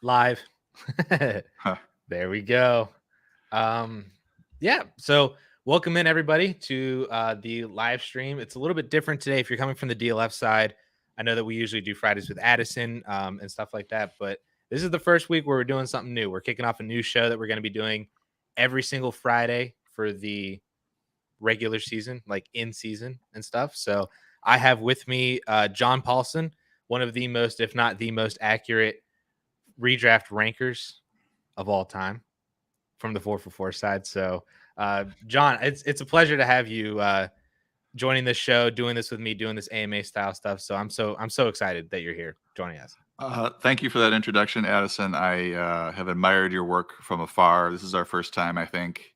Live. Huh. There we go. Yeah. So welcome in everybody to the live stream. It's a little bit different today. If you're coming from the DLF side, I know that we usually do Fridays with Addison and stuff like that, but this is the first week where we're doing something new. We're kicking off a new show that we're going to be doing every single Friday for the regular season, like in season and stuff. So I have with me John Paulson, one of the most, if not the most accurate redraft rankers of all time from the 4for4 side. So, John, it's a pleasure to have you joining this show, doing this with me, doing this AMA style stuff. So I'm so excited that you're here joining us. Thank you for that introduction, Addison. I have admired your work from afar. This is our first time, I think,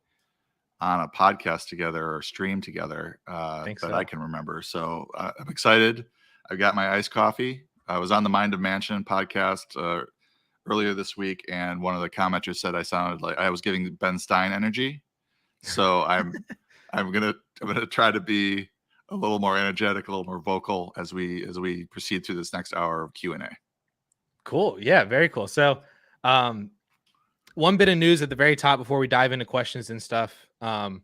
on a podcast together or stream together that I can remember. So I'm excited. I've got my iced coffee. I was on the Mind of Mansion podcast earlier this week, and one of the commenters said I sounded like I was giving Ben Stein energy. So I'm gonna try to be a little more energetic, a little more vocal as we proceed through this next hour of Q&A. Cool. Yeah, very cool. So one bit of news at the very top before we dive into questions and stuff. So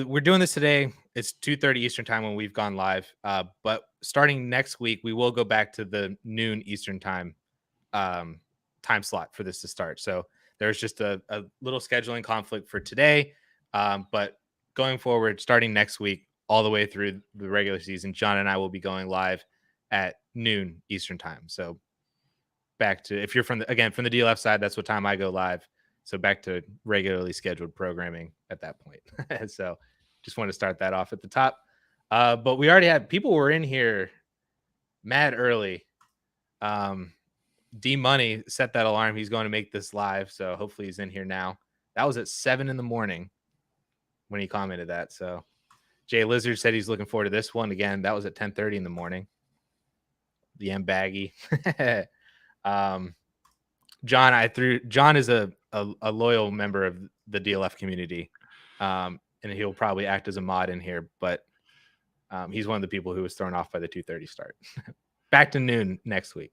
we're doing this today. It's 2:30 Eastern time when we've gone live. But starting next week, we will go back to the noon Eastern time time slot for this to start. So there's just a little scheduling conflict for today. But going forward, starting next week, all the way through the regular season, John and I will be going live at noon Eastern time. So back to, if you're from the DLF side, that's what time I go live. So back to regularly scheduled programming at that point. So just want to start that off at the top. But we already had people were in here mad early. D Money set that alarm. He's going to make this live. So hopefully he's in here now. That was at 7 a.m. when he commented that. So Jay Lizard said he's looking forward to this one. Again, that was at 10:30 a.m. The M Baggy. John is a loyal member of the DLF community. And he'll probably act as a mod in here, but he's one of the people who was thrown off by the 2:30 start. Back to noon next week.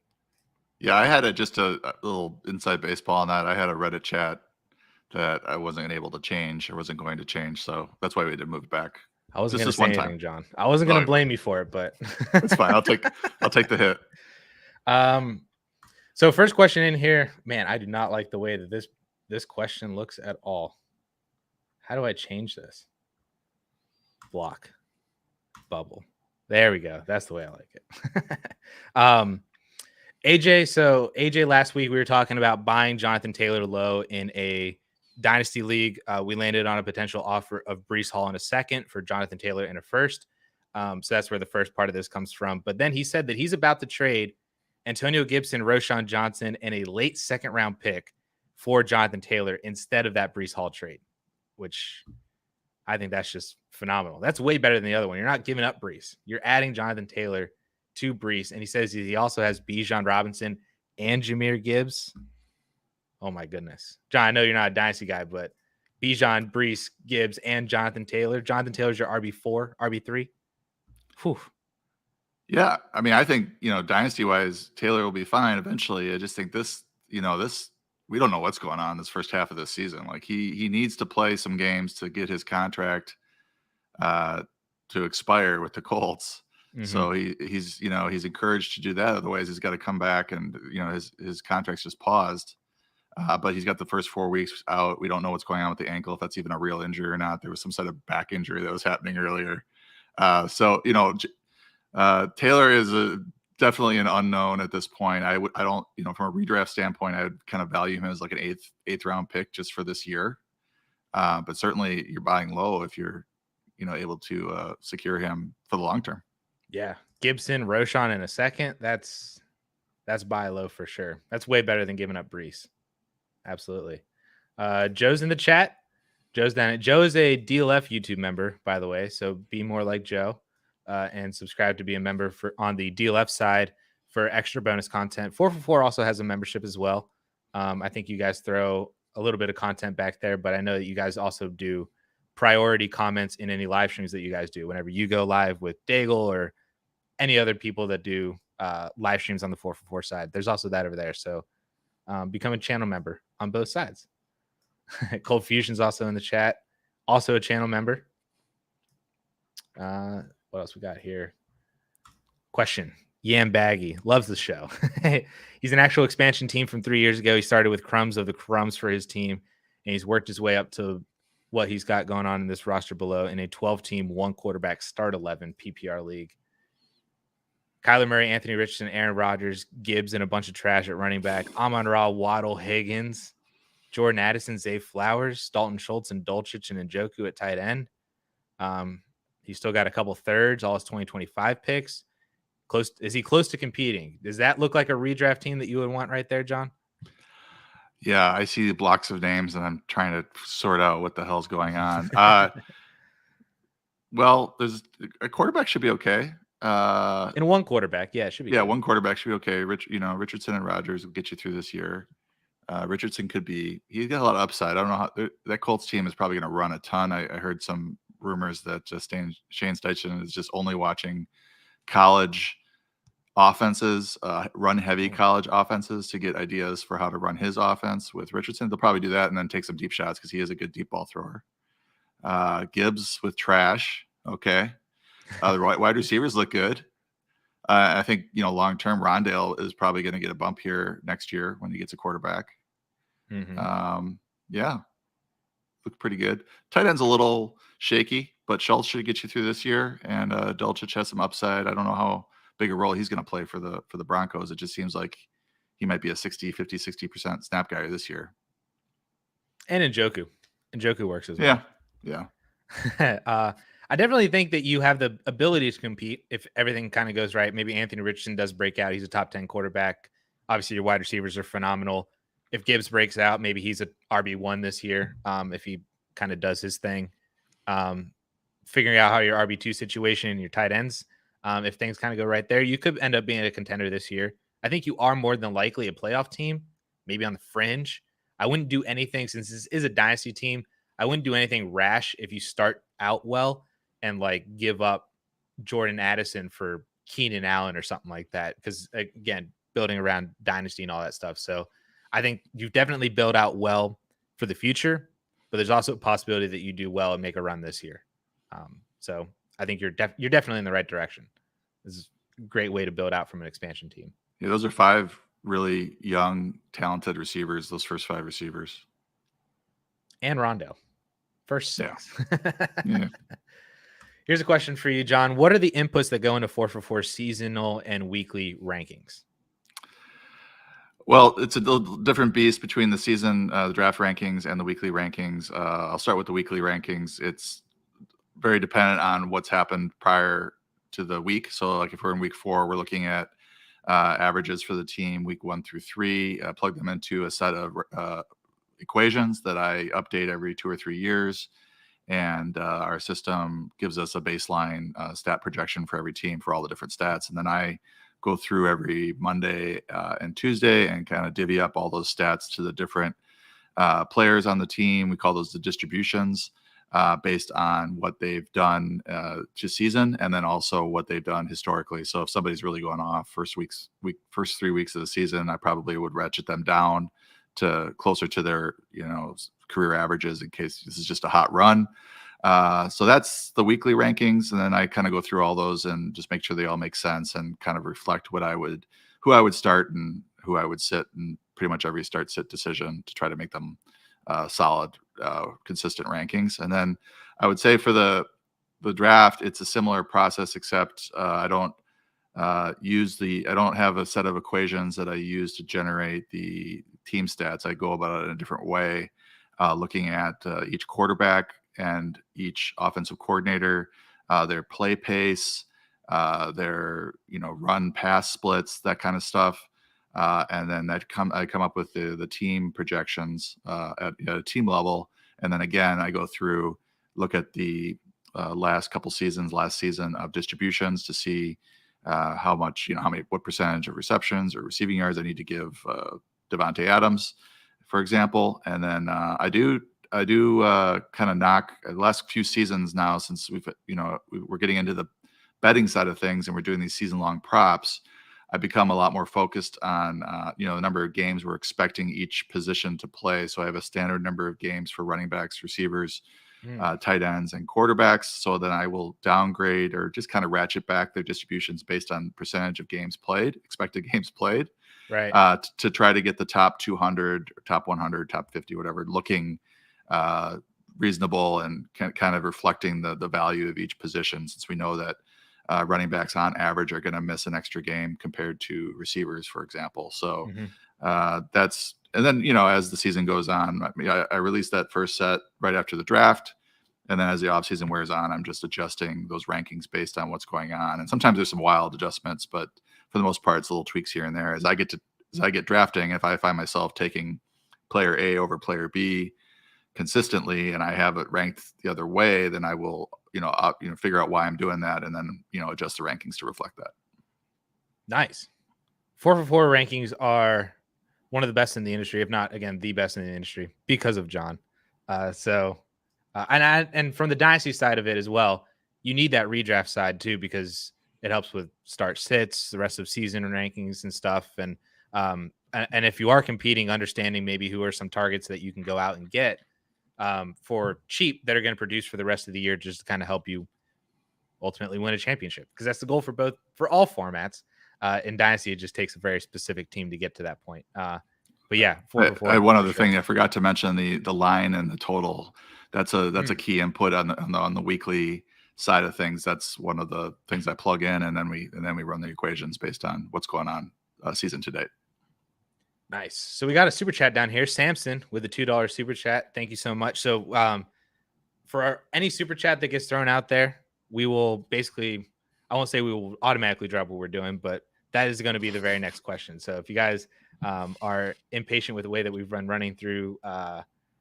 Yeah, I had just a little inside baseball on that. I had a Reddit chat that I wasn't able to change or wasn't going to change. So that's why we did move back. I wasn't going to say anything, John. I wasn't going to blame you for it, but it's fine. I'll take the hit. So first question in here, man, I do not like the way that this question looks at all. How do I change this? Block. Bubble. There we go. That's the way I like it. AJ, last week we were talking about buying Jonathan Taylor low in a Dynasty league. We landed on a potential offer of Breece Hall in a second for Jonathan Taylor in a first. So that's where the first part of this comes from. But then he said that he's about to trade Antonio Gibson, Roschon Johnson, and a late second round pick for Jonathan Taylor instead of that Breece Hall trade, which I think that's just phenomenal. That's way better than the other one. You're not giving up Breece. You're adding Jonathan Taylor to Breece. And he says he also has Bijan Robinson and Jahmyr Gibbs. Oh my goodness. John, I know you're not a Dynasty guy, but Bijan, Breece, Gibbs, and Jonathan Taylor. Jonathan Taylor's your RB4, RB3. Whew. Yeah, I mean, I think, dynasty-wise, Taylor will be fine eventually. I just think this we don't know what's going on this first half of this season. Like he needs to play some games to get his contract to expire with the Colts. Mm-hmm. So he's encouraged to do that. Otherwise, he's got to come back and his contract's just paused. But he's got the first 4 weeks out. We don't know what's going on with the ankle, if that's even a real injury or not. There was some sort of back injury that was happening earlier. Taylor is definitely an unknown at this point. I don't, from a redraft standpoint, I would kind of value him as like an eighth round pick just for this year. But certainly you're buying low if you're, able to secure him for the long term. Yeah. Gibson, Roschon in a second. That's buy low for sure. That's way better than giving up Breece. Absolutely. Joe's in the chat. Joe's down it. Joe is a DLF YouTube member, by the way. So be more like Joe. And subscribe to be a member on the DLF side for extra bonus content. 4for4 also has a membership as well. I think you guys throw a little bit of content back there, but I know that you guys also do priority comments in any live streams that you guys do. Whenever you go live with Daigle or any other people that do live streams on the 4for4 side, there's also that over there. So become a channel member on both sides. Cold Fusion's also in the chat, also a channel member. What else we got here? Question. Yam Baggy loves the show. He's an actual expansion team from 3 years ago. He started with crumbs of the crumbs for his team, and he's worked his way up to what he's got going on in this roster below in a 12-team, 1-quarterback start 11 PPR league. Kyler Murray, Anthony Richardson, Aaron Rodgers, Gibbs, and a bunch of trash at running back. Amon-Ra, Waddle, Higgins, Jordan Addison, Zay Flowers, Dalton Schultz, and Dulcich and Njoku at tight end. He's still got a couple thirds, all his 2025 picks. Is he close to competing? Does that look like a redraft team that you would want right there, John? Yeah, I see blocks of names, and I'm trying to sort out what the hell's going on. Well, there's a quarterback should be okay. In one quarterback, yeah, it should be. Yeah, good. One quarterback should be okay. Richardson and Rodgers will get you through this year. Richardson he's got a lot of upside. I don't know how that Colts team is probably going to run a ton. I heard some rumors that Shane Steichen is just only watching college offenses, run heavy college offenses to get ideas for how to run his offense with Richardson. They'll probably do that and then take some deep shots because he is a good deep ball thrower. Gibbs with trash. Okay. The wide receivers look good. I think, long term, Rondale is probably going to get a bump here next year when he gets a quarterback. Mm-hmm. Yeah, look pretty good. Tight end's a little shaky, but Schultz should get you through this year, and Dulcich has some upside. I don't know how big a role he's going to play for the Broncos. It just seems like he might be a 60% snap guy this year. And Njoku works as well. Yeah. I definitely think that you have the ability to compete if everything kind of goes right. Maybe Anthony Richardson does break out. He's a top 10 quarterback. Obviously, your wide receivers are phenomenal. If Gibbs breaks out, maybe he's a RB1 this year. If he kind of does his thing, figuring out how your RB2 situation and your tight ends, if things kind of go right there, you could end up being a contender this year. I think you are more than likely a playoff team, maybe on the fringe. I wouldn't do anything, since this is a dynasty team, I wouldn't do anything rash if you start out well and give up Jordan Addison for Keenan Allen or something like that. Because again, building around dynasty and all that stuff. So I think you've definitely built out well for the future, but there's also a possibility that you do well and make a run this year. So I think you're definitely in the right direction. This is a great way to build out from an expansion team. Yeah, those are 5 really young, talented receivers. Those first 5 receivers. And Rondo. First 6. Yeah. Here's a question for you, John. What are the inputs that go into 4for4 seasonal and weekly rankings? Well, it's a little different beast between the season, the draft rankings, and the weekly rankings. I'll start with the weekly rankings. It's very dependent on what's happened prior to the week. So, if we're in week 4, we're looking at averages for the team week 1 through 3. Plug them into a set of equations that I update every 2 or 3 years. And our system gives us a baseline stat projection for every team for all the different stats. And then I go through every Monday and Tuesday and kind of divvy up all those stats to the different players on the team. We call those the distributions based on what they've done to season, and then also what they've done historically. So if somebody's really going off first 3 weeks of the season, I probably would ratchet them down to closer to their career averages in case this is just a hot run. So that's the weekly rankings, and then I kind of go through all those and just make sure they all make sense and kind of reflect who I would start and who I would sit in pretty much every start sit decision to try to make them solid, consistent rankings. And then I would say for the draft, it's a similar process, except I don't have a set of equations that I use to generate the team stats. I go about it in a different way, looking at each quarterback and each offensive coordinator, their play pace, their run pass splits, that kind of stuff. And then I come up with the team projections at a team level. And then again, I go through, look at the last season of distributions to see how much, what percentage of receptions or receiving yards I need to give Devontae Adams, for example. And then I do kind of knock the last few seasons now, since we're getting into the betting side of things and we're doing these season long props. I become a lot more focused on, the number of games we're expecting each position to play. So I have a standard number of games for running backs, receivers, tight ends, and quarterbacks. So then I will downgrade or just kind of ratchet back their distributions based on percentage of games played, expected games played, right? To try to get the top 200, top 100, top 50, whatever, looking reasonable and kind of reflecting the value of each position, since we know that running backs on average are going to miss an extra game compared to receivers, for example. So that's, and then, as the season goes on, I released that first set right after the draft. And then as the offseason wears on, I'm just adjusting those rankings based on what's going on. And sometimes there's some wild adjustments, but for the most part, it's little tweaks here and there. As I get drafting, if I find myself taking player A over player B consistently, and I have it ranked the other way, then I will, figure out why I'm doing that, and then, adjust the rankings to reflect that. Nice. 4for4 rankings are one of the best in the industry, if not, again, the best in the industry because of John. And from the Dynasty side of it as well, you need that redraft side too, because it helps with start sits, the rest of season rankings and stuff. And if you are competing, understanding maybe who are some targets that you can go out and get for cheap that are going to produce for the rest of the year, just to kind of help you ultimately win a championship, because that's the goal for all formats. In Dynasty, it just takes a very specific team to get to that point. But yeah, 4for4. I had one other thing I forgot to mention: the line and the total. That's a key input on the weekly side of things. That's one of the things I plug in, and then we run the equations based on what's going on season to date. Nice. So we got a super chat down here, Samson, with a $2 super chat. Thank you so much. So for any super chat that gets thrown out there, we will basically, I won't say we will automatically drop what we're doing, but that is going to be the very next question. So if you guys are impatient with the way that we've been running through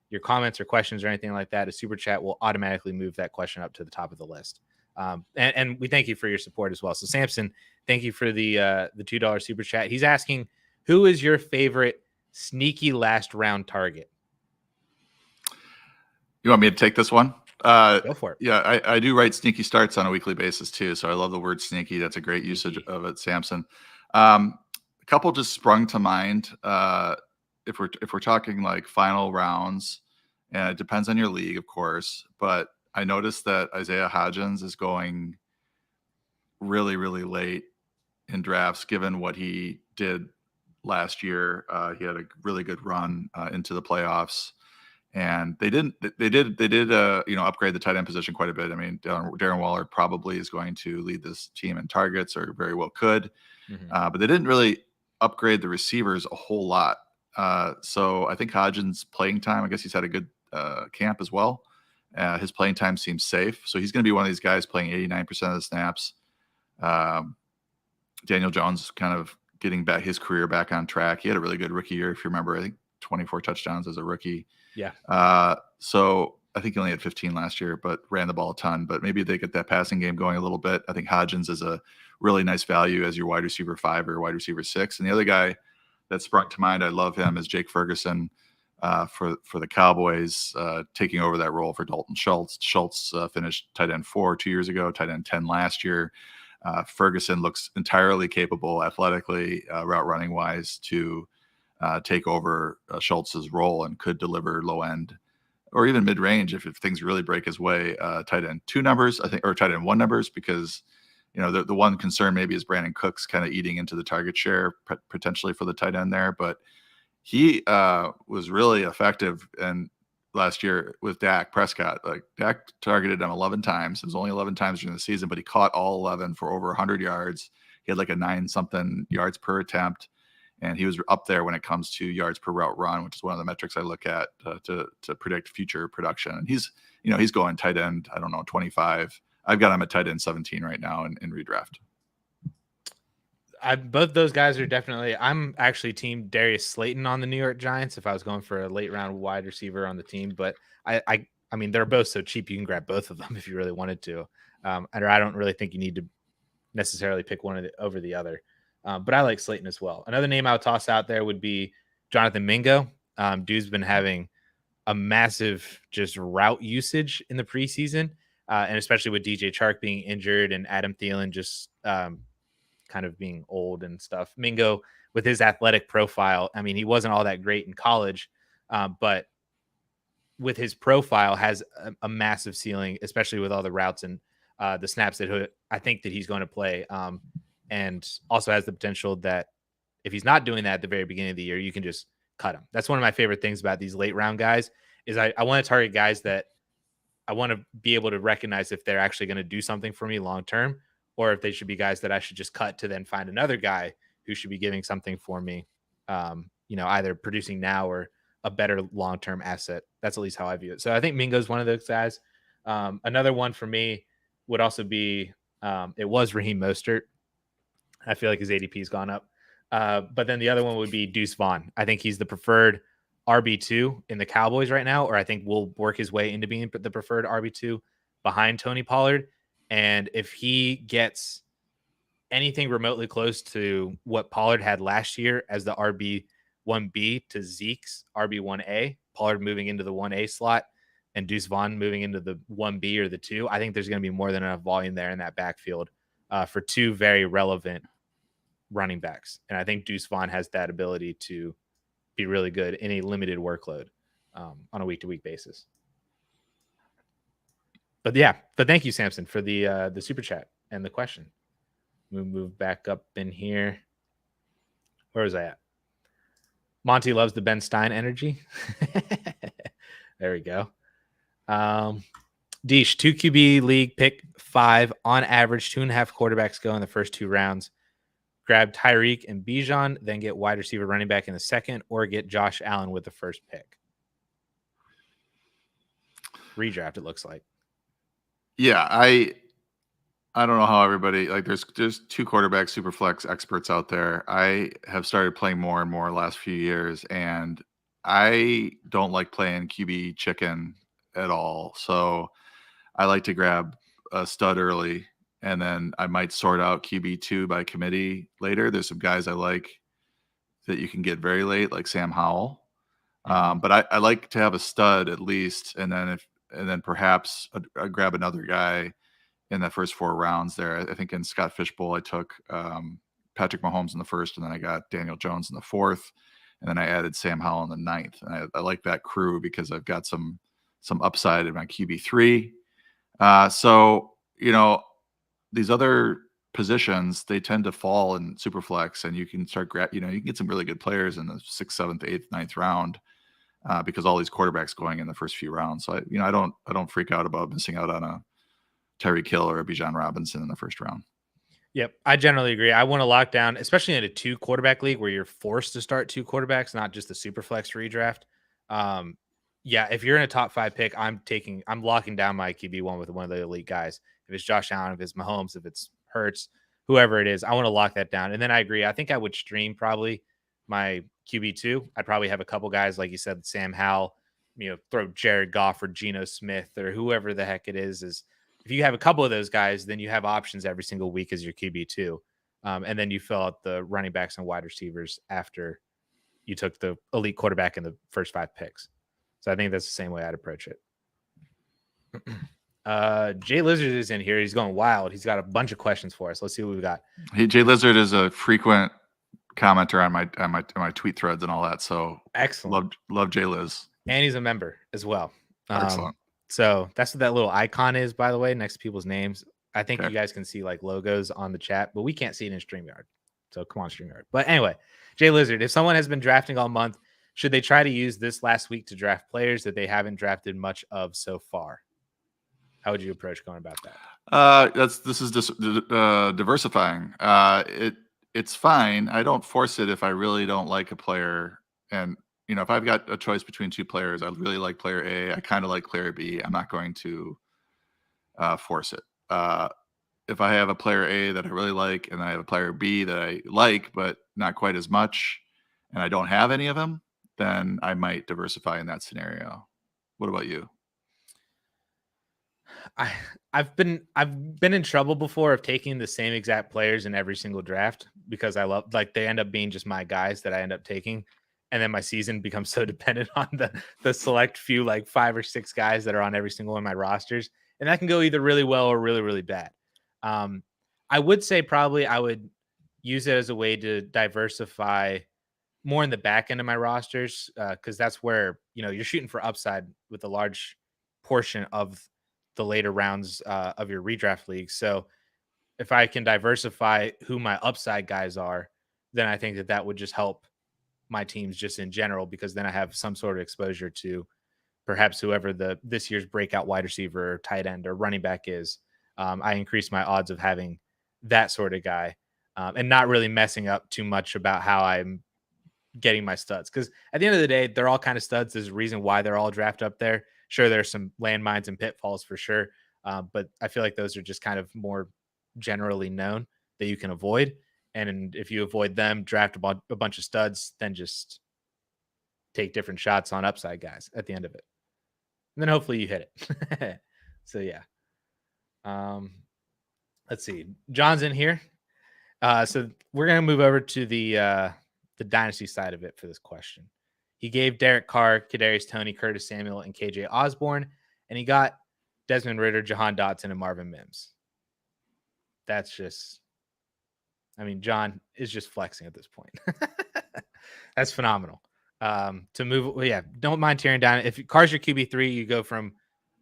your comments or questions or anything like that, a super chat will automatically move that question up to the top of the list. And we thank you for your support as well. So Samson, thank you for the $2 super chat. He's asking, who is your favorite sneaky last round target? You want me to take this one? Go for it. Yeah, I do write sneaky starts on a weekly basis too. So I love the word sneaky. That's a great usage of it, Samson. A couple just sprung to mind. If we're talking like final rounds, and it depends on your league, of course, but I noticed that Isaiah Hodgins is going really, really late in drafts, given what he did last year. He had a really good run into the playoffs, and they did upgrade the tight end position quite a bit. I mean, Darren Waller probably is going to lead this team in targets, or very well could, but they didn't really upgrade the receivers a whole lot. So I think Hodgins' playing time, I guess he's had a good camp as well. His playing time seems safe. So he's going to be one of these guys playing 89% of the snaps. Daniel Jones kind of getting back his career back on track. He had a really good rookie year, if you remember. I think 24 touchdowns as a rookie. Yeah. So I think he only had 15 last year, but ran the ball a ton. But maybe they get that passing game going a little bit. I think Hodgins is a really nice value as your wide receiver 5 or wide receiver 6. And the other guy that sprung to mind, I love him, is Jake Ferguson for the Cowboys, taking over that role for Dalton Schultz. Schultz finished tight end 4 2 years ago, tight end 10 last year. Ferguson looks entirely capable athletically, route running wise, to take over Schultz's role, and could deliver low end or even mid range if things really break his way. Tight end 2 numbers, I think, or tight end 1 numbers, because the one concern maybe is Brandon Cooks kind of eating into the target share potentially for the tight end there, but he was really effective and last year with Dak Prescott. Like, Dak targeted him 11 times. It was only 11 times during the season, but he caught all 11 for over 100 yards. He had like a 9-something yards per attempt, and he was up there when it comes to yards per route run, which is one of the metrics I look at to predict future production. And he's going tight end, I don't know, 25. I've got him at tight end 17 right now in redraft. Both those guys are definitely. I'm actually team Darius Slayton on the New York Giants if I was going for a late round wide receiver on the team. But I mean, they're both so cheap you can grab both of them if you really wanted to. And I don't really think you need to necessarily pick one over the other. But I like Slayton as well. Another name I would toss out there would be Jonathan Mingo. Dude's been having a massive just route usage in the preseason, and especially with DJ Chark being injured and Adam Thielen just kind of being old and stuff. Mingo, with his athletic profile, I mean, he wasn't all that great in college, but with his profile has a massive ceiling, especially with all the routes and the snaps that I think that he's going to play. And also has the potential that if he's not doing that at the very beginning of the year, you can just cut him. That's one of my favorite things about these late round guys is I want to target guys that I want to be able to recognize if they're actually going to do something for me long term, or if they should be guys that I should just cut to then find another guy who should be giving something for me, either producing now or a better long term asset. That's at least how I view it. So I think Mingo's one of those guys. Another one for me would also be it was Raheem Mostert. I feel like his ADP has gone up. But then the other one would be Deuce Vaughn. I think he's the preferred RB2 in the Cowboys right now, or I think will work his way into being the preferred RB2 behind Tony Pollard. And if he gets anything remotely close to what Pollard had last year as the RB1B to Zeke's RB1A, Pollard moving into the 1A slot and Deuce Vaughn moving into the 1B or the 2, I think there's going to be more than enough volume there in that backfield for two very relevant running backs. And I think Deuce Vaughn has that ability to be really good in a limited workload on a week-to-week basis. But thank you, Samson, for the super chat and the question. We'll move back up in here. Where was I at? Monty loves the Ben Stein energy. There we go. Deesh, 2 QB league, pick 5 on average, 2.5 quarterbacks go in the first 2 rounds. Grab Tyreek and Bijan, then get wide receiver running back in the second, or get Josh Allen with the first pick. Redraft, it looks like. Yeah, I don't know how everybody, like there's 2 quarterback super flex experts out there. I have started playing more and more last few years, and I don't like playing QB chicken at all. So I like to grab a stud early, and then I might sort out QB2 by committee later. There's some guys I like that you can get very late, like Sam Howell. But I like to have a stud at least, and then perhaps I grab another guy in the first 4 rounds there. I think in Scott Fishbowl, I took Patrick Mahomes in the first, and then I got Daniel Jones in the 4th, and then I added Sam Howell in the 9th. And I like that crew because I've got some upside in my QB3. So, these other positions, they tend to fall in super flex, and you can start, you can get some really good players in the 6th, 7th, 8th, 9th round because all these quarterbacks going in the first few rounds. So I don't freak out about missing out on a Tyreek Hill or a Bijan Robinson in the first round. Yep, I generally agree. I want to lock down, especially in a 2 quarterback league where you're forced to start 2 quarterbacks, not just the super flex redraft. If you're in a top 5 pick, I'm locking down my QB1 with one of the elite guys. If it's Josh Allen, if it's Mahomes, if it's Hurts, whoever it is, I want to lock that down. And then I agree. I think I would stream probably my QB2. I'd probably have a couple guys, like you said, Sam Howell, throw Jared Goff or Geno Smith or whoever the heck it is. If you have a couple of those guys, then you have options every single week as your QB2. And then you fill out the running backs and wide receivers after you took the elite quarterback in the first 5 picks. So I think that's the same way I'd approach it. Jay Lizard is in here. He's going wild. He's got a bunch of questions for us. Let's see what we've got. Jay Lizard is a frequent commenter on my tweet threads and all that. So excellent. Love Jay Liz. And he's a member as well. Excellent. So that's what that little icon is, by the way, next to people's names. I think you guys can see like logos on the chat, but we can't see it in StreamYard. So come on, StreamYard. But anyway, Jay Lizard, if someone has been drafting all month, should they try to use this last week to draft players that they haven't drafted much of so far? How would you approach going about that? This is just diversifying. It's fine. I don't force it if I really don't like a player. And, if I've got a choice between 2 players, I really like player A, I kind of like player B, I'm not going to force it. If I have a player A that I really like, and I have a player B that I like, but not quite as much, and I don't have any of them, then I might diversify in that scenario. What about you? I've been in trouble before of taking the same exact players in every single draft because I love, like, they end up being just my guys that I end up taking, and then my season becomes so dependent on the select few, like 5 or 6 guys that are on every single one of my rosters, and that can go either really well or really, really bad. I would say probably I would use it as a way to diversify more in the back end of my rosters, because that's where, you're shooting for upside with a large portion of the later rounds of your redraft league. So if I can diversify who my upside guys are, then I think that would just help my teams just in general, because then I have some sort of exposure to perhaps whoever this year's breakout wide receiver or tight end or running back is. I increase my odds of having that sort of guy, and not really messing up too much about how I'm getting my studs. Because at the end of the day, they're all kind of studs. There's a reason why they're all drafted up there. Sure, there's some landmines and pitfalls for sure, but I feel like those are just kind of more generally known that you can avoid. And if you avoid them, draft a bunch of studs, then just take different shots on upside guys at the end of it. And then hopefully you hit it. So yeah. Let's see. John's in here. So we're going to move over to the Dynasty side of it for this question. He gave Derek Carr, Kadarius Toney, Curtis Samuel, and KJ Osborne, and he got Desmond Ridder, Jahan Dotson, and Marvin Mims. That's just, John is just flexing at this point. That's phenomenal. To move, don't mind tearing down. If Carr's your QB3, you go from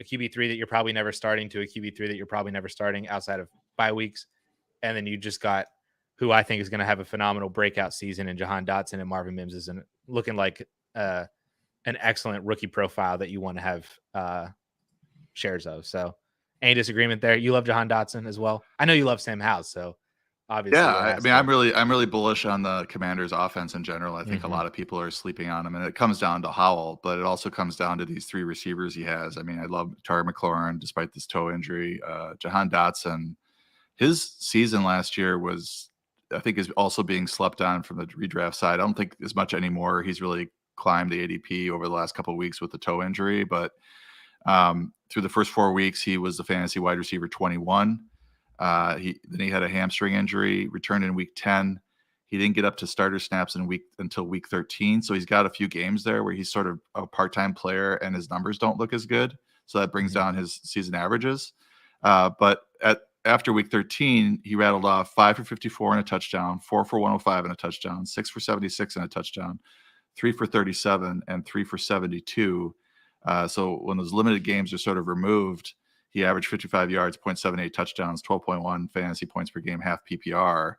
a QB3 that you're probably never starting to a QB3 that you're probably never starting outside of bye weeks. And then you just got who I think is going to have a phenomenal breakout season in Jahan Dotson, and Marvin Mims is looking like an excellent rookie profile that you want to have shares of. So any disagreement there? You love Jahan Dotson as well. I know you love Sam Howell, so obviously. Yeah, I'm really bullish on the Commanders' offense in general. I think a lot of people are sleeping on him, and it comes down to Howell, but it also comes down to these three receivers he has. I love Terry McLaurin despite this toe injury. Jahan Dotson, his season last year was, I think, is also being slept on from the redraft side. I don't think as much anymore. He's really climbed the ADP over the last couple of weeks with the toe injury, but through the first 4 weeks, he was the fantasy wide receiver 21. Then he had a hamstring injury, returned in week 10. He didn't get up to starter snaps until week 13. So he's got a few games there where he's sort of a part-time player and his numbers don't look as good. So that brings down his season averages. But after week 13, he rattled off 5 for 54 and a touchdown, 4 for 105 and a touchdown, 6 for 76 and a touchdown, 3 for 37 and 3 for 72. So when those limited games are sort of removed, he averaged 55 yards, 0.78 touchdowns, 12.1 fantasy points per game, half PPR.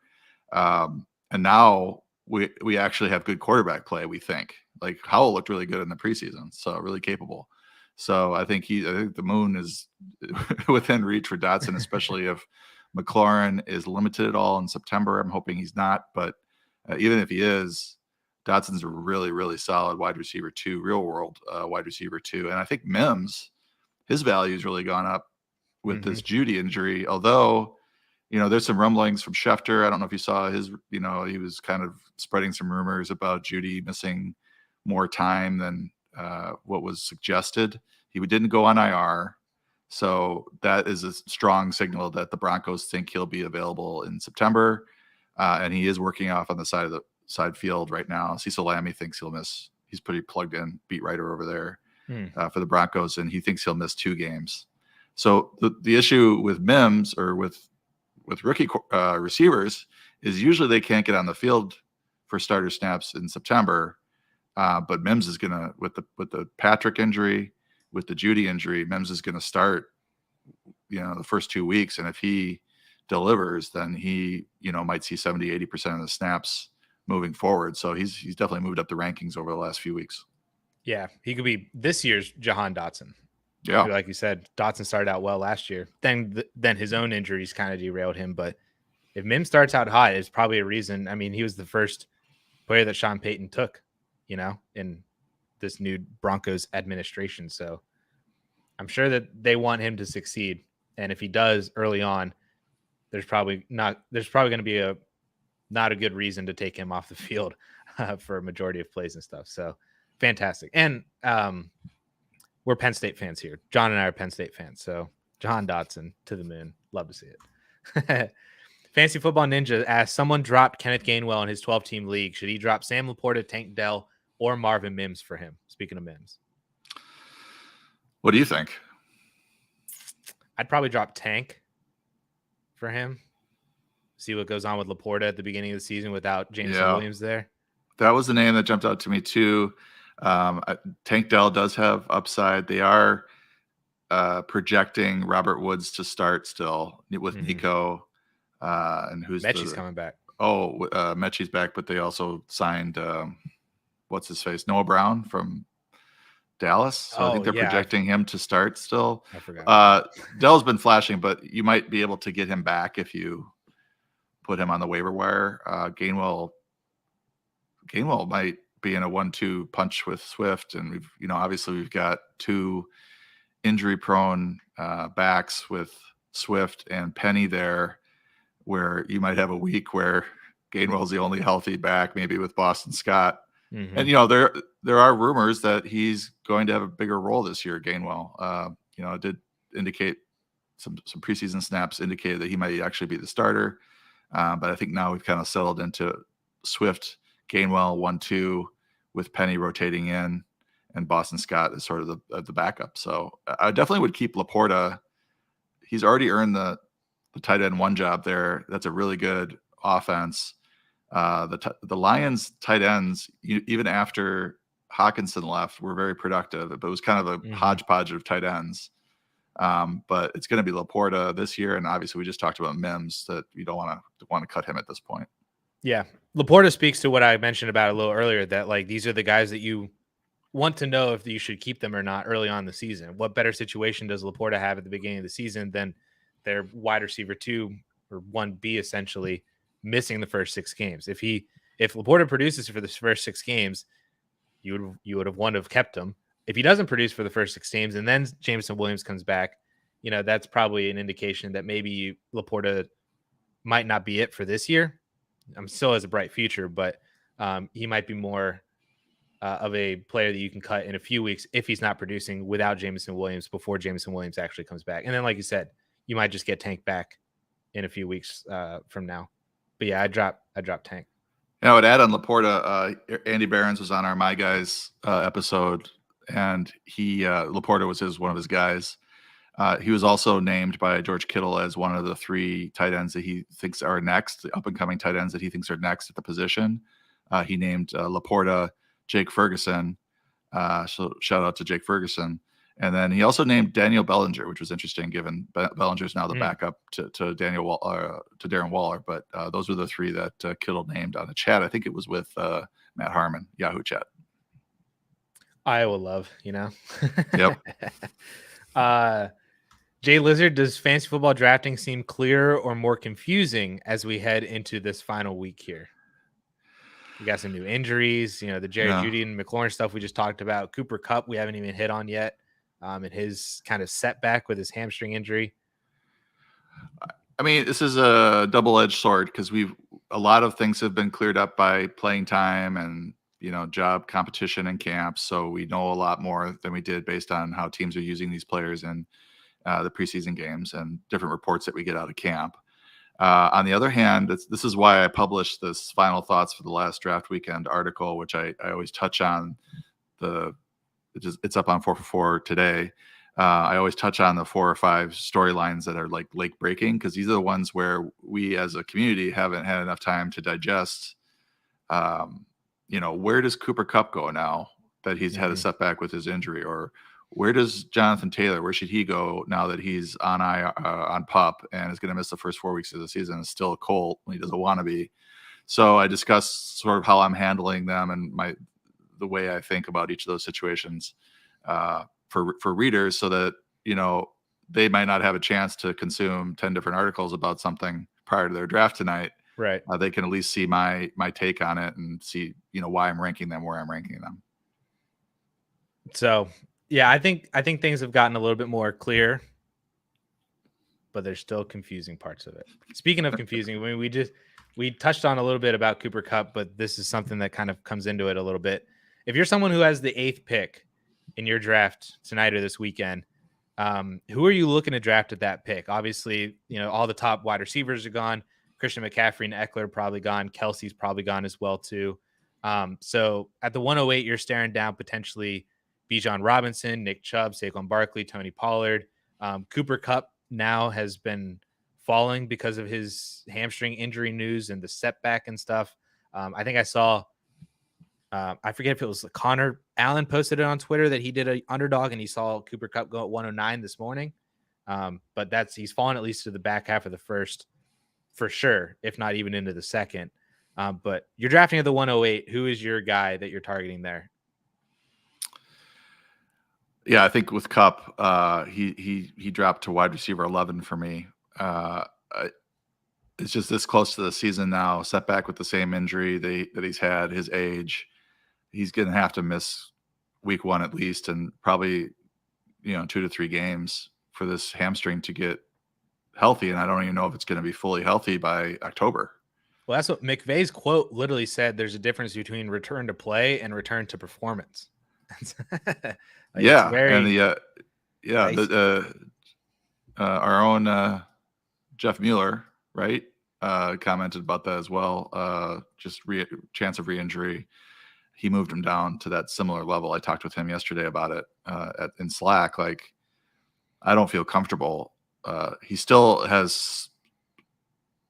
And now we actually have good quarterback play, we think. Like Howell looked really good in the preseason, so really capable. So I think the moon is within reach for Dotson, especially if McLaurin is limited at all in September. I'm hoping he's not, but even if he is, Dotson's a really, really solid wide receiver 2, real world wide receiver 2. And I think Mims, his value's really gone up with this Judy injury, although, there's some rumblings from Schefter. I don't know if you saw his, he was kind of spreading some rumors about Judy missing more time than what was suggested. He didn't go on IR. So that is a strong signal that the Broncos think he'll be available in September. And he is working off on the side field right now. Cecil Lammey thinks he'll miss. He's pretty plugged in beat writer over there for the Broncos, and he thinks he'll miss 2 games. So the issue with Mims or with rookie receivers is usually they can't get on the field for starter snaps in September. But Mims is gonna, with the Patrick injury, with the Judy injury, Mims is gonna start, the first 2 weeks, and if he delivers, then he, might see 70-80% of the snaps moving forward. So he's definitely moved up the rankings over the last few weeks. Yeah, he could be this year's Jahan Dotson. Yeah, like you said, Dotson started out well last year. Then his own injuries kind of derailed him. But if Mims starts out hot, it's probably a reason. He was the first player that Sean Payton took, in this new Broncos administration. So I'm sure that they want him to succeed. And if he does early on, there's probably going to be not a good reason to take him off the field for a majority of plays and stuff. So fantastic. And we're Penn State fans here. John and I are Penn State fans. So Jahan Dotson to the moon. Love to see it. Fantasy Football Ninja asks, someone dropped Kenneth Gainwell in his 12-team league. Should he drop Sam Laporta, Tank Dell, or Marvin Mims for him? Speaking of Mims. What do you think? I'd probably drop Tank for him. see what goes on with Laporta at the beginning of the season without Jameson Williams there. That was the name that jumped out to me too. Tank Dell does have upside. They are projecting Robert Woods to start still with Nico. And who's Mechie's coming back. Oh, Mechie's back, but they also signed what's his face, Noah Brown from Dallas. So I think they're projecting him to start still. I forgot. Dell's been flashing, but you might be able to get him back if you put him on the waiver wire. Gainwell might be in a 1-2 punch with Swift, and obviously we've got 2 injury-prone backs with Swift and Penny there, where you might have a week where Gainwell's the only healthy back, maybe with Boston Scott. Mm-hmm. And there are rumors that he's going to have a bigger role this year. Gainwell, it did indicate some preseason snaps indicated that he might actually be the starter. But I think now we've kind of settled into Swift, Gainwell 1-2 with Penny rotating in, and Boston Scott is sort of the backup. So I definitely would keep Laporta. He's already earned the tight end 1 job there. That's a really good offense. The Lions tight ends, even after Hawkinson left, were very productive, but it was kind of a hodgepodge of tight ends. But it's going to be Laporta this year, and obviously we just talked about Mims, that you don't want to cut him at this point. Yeah, Laporta speaks to what I mentioned about a little earlier, that like these are the guys that you want to know if you should keep them or not early on in the season. What better situation does Laporta have at the beginning of the season than their wide receiver 2 or 1B essentially missing the first 6 games? If Laporta produces for the first 6 games, you would have wanted to have kept him. If he doesn't produce for the first 6 games and then Jameson Williams comes back, that's probably an indication that maybe Laporta might not be it for this year. Still has a bright future, but he might be more of a player that you can cut in a few weeks if he's not producing without Jameson Williams before Jameson Williams actually comes back. And then, like you said, you might just get Tank back in a few weeks from now. But yeah, I dropped Tank. I would add on Laporta. Andy Behrens was on our My Guys episode, and Laporta was one of his guys. He was also named by George Kittle as one of the 3 tight ends that he thinks are next, the up-and-coming tight ends that he thinks are next at the position. He named Laporta, Jake Ferguson. So shout out to Jake Ferguson. And then he also named Daniel Bellinger, which was interesting, given Bellinger's now the backup to Darren Waller. But those were the 3 that Kittle named on the chat. I think it was with Matt Harmon, Yahoo chat. Iowa love, Yep. Jay Lizard, does fantasy football drafting seem clearer or more confusing as we head into this final week here? We got some new injuries, the Jerry Jeudy and McLaurin stuff we just talked about. Cooper Kupp, we haven't even hit on yet. And his kind of setback with his hamstring injury. I mean, this is a double-edged sword, because a lot of things have been cleared up by playing time and job competition and camps. So we know a lot more than we did based on how teams are using these players in the preseason games and different reports that we get out of camp. On the other hand, this is why I published this final thoughts for the last draft weekend article, which I always touch on. It's up on 444 today. I always touch on the 4 or 5 storylines that are like late breaking, because these are the ones where we as a community haven't had enough time to digest. Where does Cooper Kupp go now that he's had a setback with his injury? Or where does Jonathan Taylor, where should he go now that he's on PUP and is going to miss the first 4 weeks of the season and still a Colt when he doesn't want to be? So I discussed sort of how I'm handling them and the way I think about each of those situations for readers, so that they might not have a chance to consume 10 different articles about something prior to their draft tonight. Right. They can at least see my take on it and see why I'm ranking them where I'm ranking them. So yeah, I think things have gotten a little bit more clear, but there's still confusing parts of it. Speaking of confusing, I mean, we touched on a little bit about Cooper Kupp, but this is something that kind of comes into it a little bit. If you're someone who has the 8th pick in your draft tonight or this weekend, who are you looking to draft at that pick? Obviously, all the top wide receivers are gone. Christian McCaffrey and Eckler probably gone. Kelsey's probably gone as well too. So at the 108, you're staring down potentially Bijan Robinson, Nick Chubb, Saquon Barkley, Tony Pollard. Cooper Kupp now has been falling because of his hamstring injury news and the setback and stuff. I think I saw, I forget if it was Connor Allen posted it on Twitter that he did an underdog and he saw Cooper Kupp go at 109 this morning. But he's fallen at least to the back half of the first for sure, if not even into the second. But you're drafting at the 108. Who is your guy that you're targeting there? Yeah, I think with Kupp, he dropped to wide receiver 11 for me. It's just this close to the season now, setback with the same injury that he's had, his age. He's going to have to miss week 1 at least, and probably 2 to 3 games for this hamstring to get healthy. And I don't even know if it's going to be fully healthy by October. Well, that's what McVay's quote literally said. There's a difference between return to play and return to performance. And our own Jeff Mueller, right, commented about that as well. Just chance of re-injury. He moved him down to that similar level. I talked with him yesterday about it in Slack. Like, I don't feel comfortable. He still has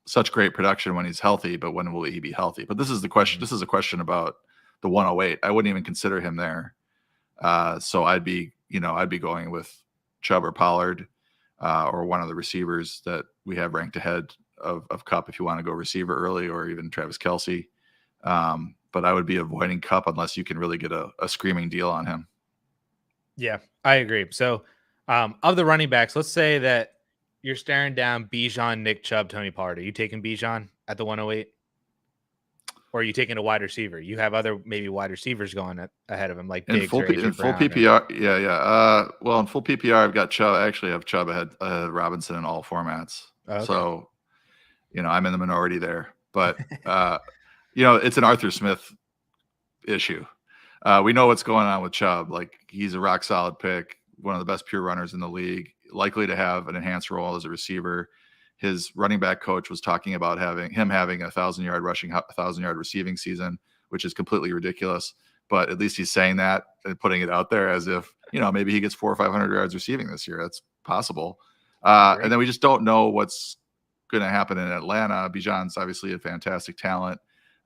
such great production when he's healthy, but when will he be healthy? But this is the question. This is a question about the 108. I wouldn't even consider him there. So I'd be going with Chubb or Pollard, or one of the receivers that we have ranked ahead of Kupp if you want to go receiver early, or even Travis Kelce. But I would be avoiding Kupp unless you can really get a screaming deal on him. Yeah, I agree. So of the running backs, let's say that you're staring down Bijan, Nick Chubb, Tony Pollard. Are you taking Bijan at the 108? Or are you taking a wide receiver? You have other maybe wide receivers going ahead of him, like Diggs or AJ full Brown PPR. Yeah. Well, in full PPR, I've got Chubb. I actually have Chubb ahead Robinson in all formats. Okay. So, I'm in the minority there. But, it's an Arthur Smith issue. We know what's going on with Chubb. Like, he's a rock solid pick, one of the best pure runners in the league, likely to have an enhanced role as a receiver. His running back coach was talking about having a 1,000-yard rushing, 1,000-yard receiving season, which is completely ridiculous. But at least he's saying that and putting it out there as if, maybe he gets 400 or 500 yards receiving this year. That's possible. And then we just don't know what's going to happen in Atlanta. Bijan's obviously a fantastic talent.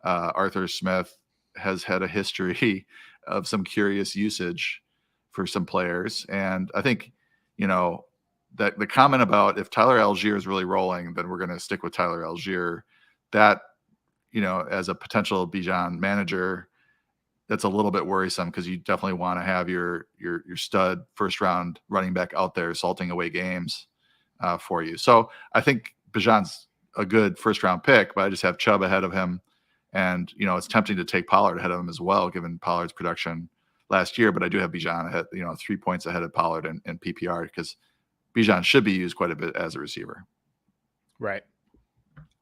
Arthur Smith has had a history of some curious usage for some players. And I think, that the comment about if Tyler Algier is really rolling, then we're going to stick with Tyler Algier. That, as a potential Bijan manager, that's a little bit worrisome because you definitely want to have your stud first round running back out there salting away games for you. So I think Bijan's a good first round pick, but I just have Chubb ahead of him. And, it's tempting to take Pollard ahead of him as well, given Pollard's production last year. But I do have Bijan ahead, 3 points ahead of Pollard in PPR because Bijan should be used quite a bit as a receiver. Right.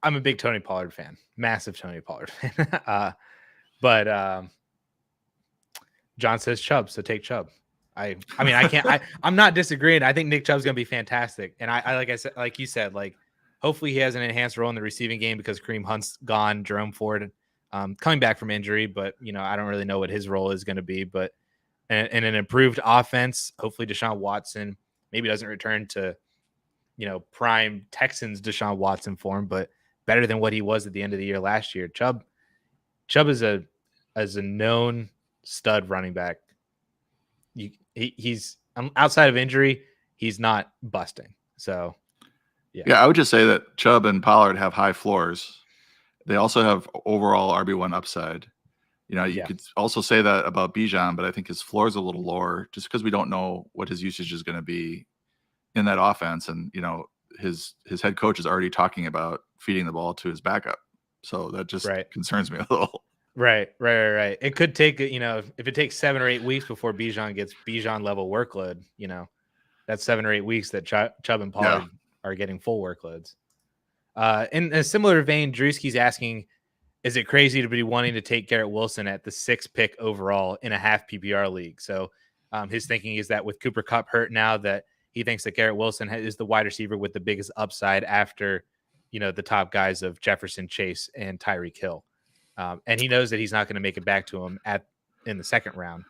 I'm a big Tony Pollard fan, massive Tony Pollard fan. But John says Chubb, so take Chubb. I mean, I can't. I'm not disagreeing. I think Nick Chubb's going to be fantastic, and I like you said, hopefully he has an enhanced role in the receiving game because Kareem Hunt's gone, Jerome Ford coming back from injury, but I don't really know what his role is going to be. But in an improved offense, hopefully Deshaun Watson maybe doesn't return to, prime Texans Deshaun Watson form, but better than what he was at the end of the year last year. Chubb is a known stud running back. He's outside of injury, he's not busting. So, yeah, I would just say that Chubb and Pollard have high floors. They also have overall RB1 upside. You could also say that about Bijan, but I think his floor is a little lower just because we don't know what his usage is going to be in that offense. And, his head coach is already talking about feeding the ball to his backup. So that just concerns me a little. Right. It could take, if it takes 7 or 8 weeks before Bijan gets Bijan level workload, that's 7 or 8 weeks that Chubb and Pollard are getting full workloads. In a similar vein, Drewski's asking, is it crazy to be wanting to take Garrett Wilson at the 6th pick overall in a half PPR league? So his thinking is that with Cooper Kupp hurt now, that he thinks that Garrett Wilson is the wide receiver with the biggest upside after, the top guys of Jefferson, Chase, and Tyreek Hill. And he knows that he's not going to make it back to him in the 2nd round.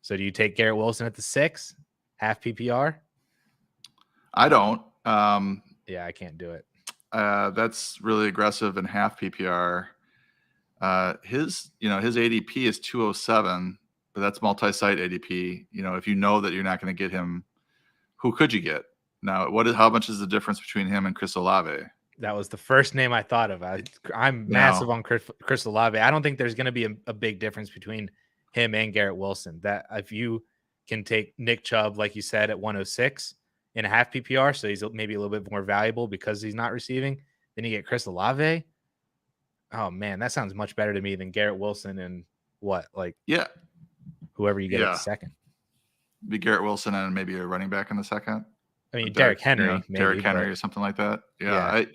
So do you take Garrett Wilson at the 6th, half PPR? I don't. Yeah, I can't do it. That's really aggressive in half PPR. His ADP is 207, but that's multi-site ADP. If you know that you're not going to get him, who could you get? Now, how much is the difference between him and Chris Olave? That was the first name I thought of. I'm massive on Chris Olave. I don't think there's going to be a big difference between him and Garrett Wilson. That if you can take Nick Chubb, like you said, at 106 in a half PPR, so he's maybe a little bit more valuable because he's not receiving, then you get Chris Olave. Oh man, that sounds much better to me than Garrett Wilson and whoever you get at the second. Be Garrett Wilson and maybe a running back in the second. I mean, Derrick Henry, Derrick Henry or something like that. Yeah.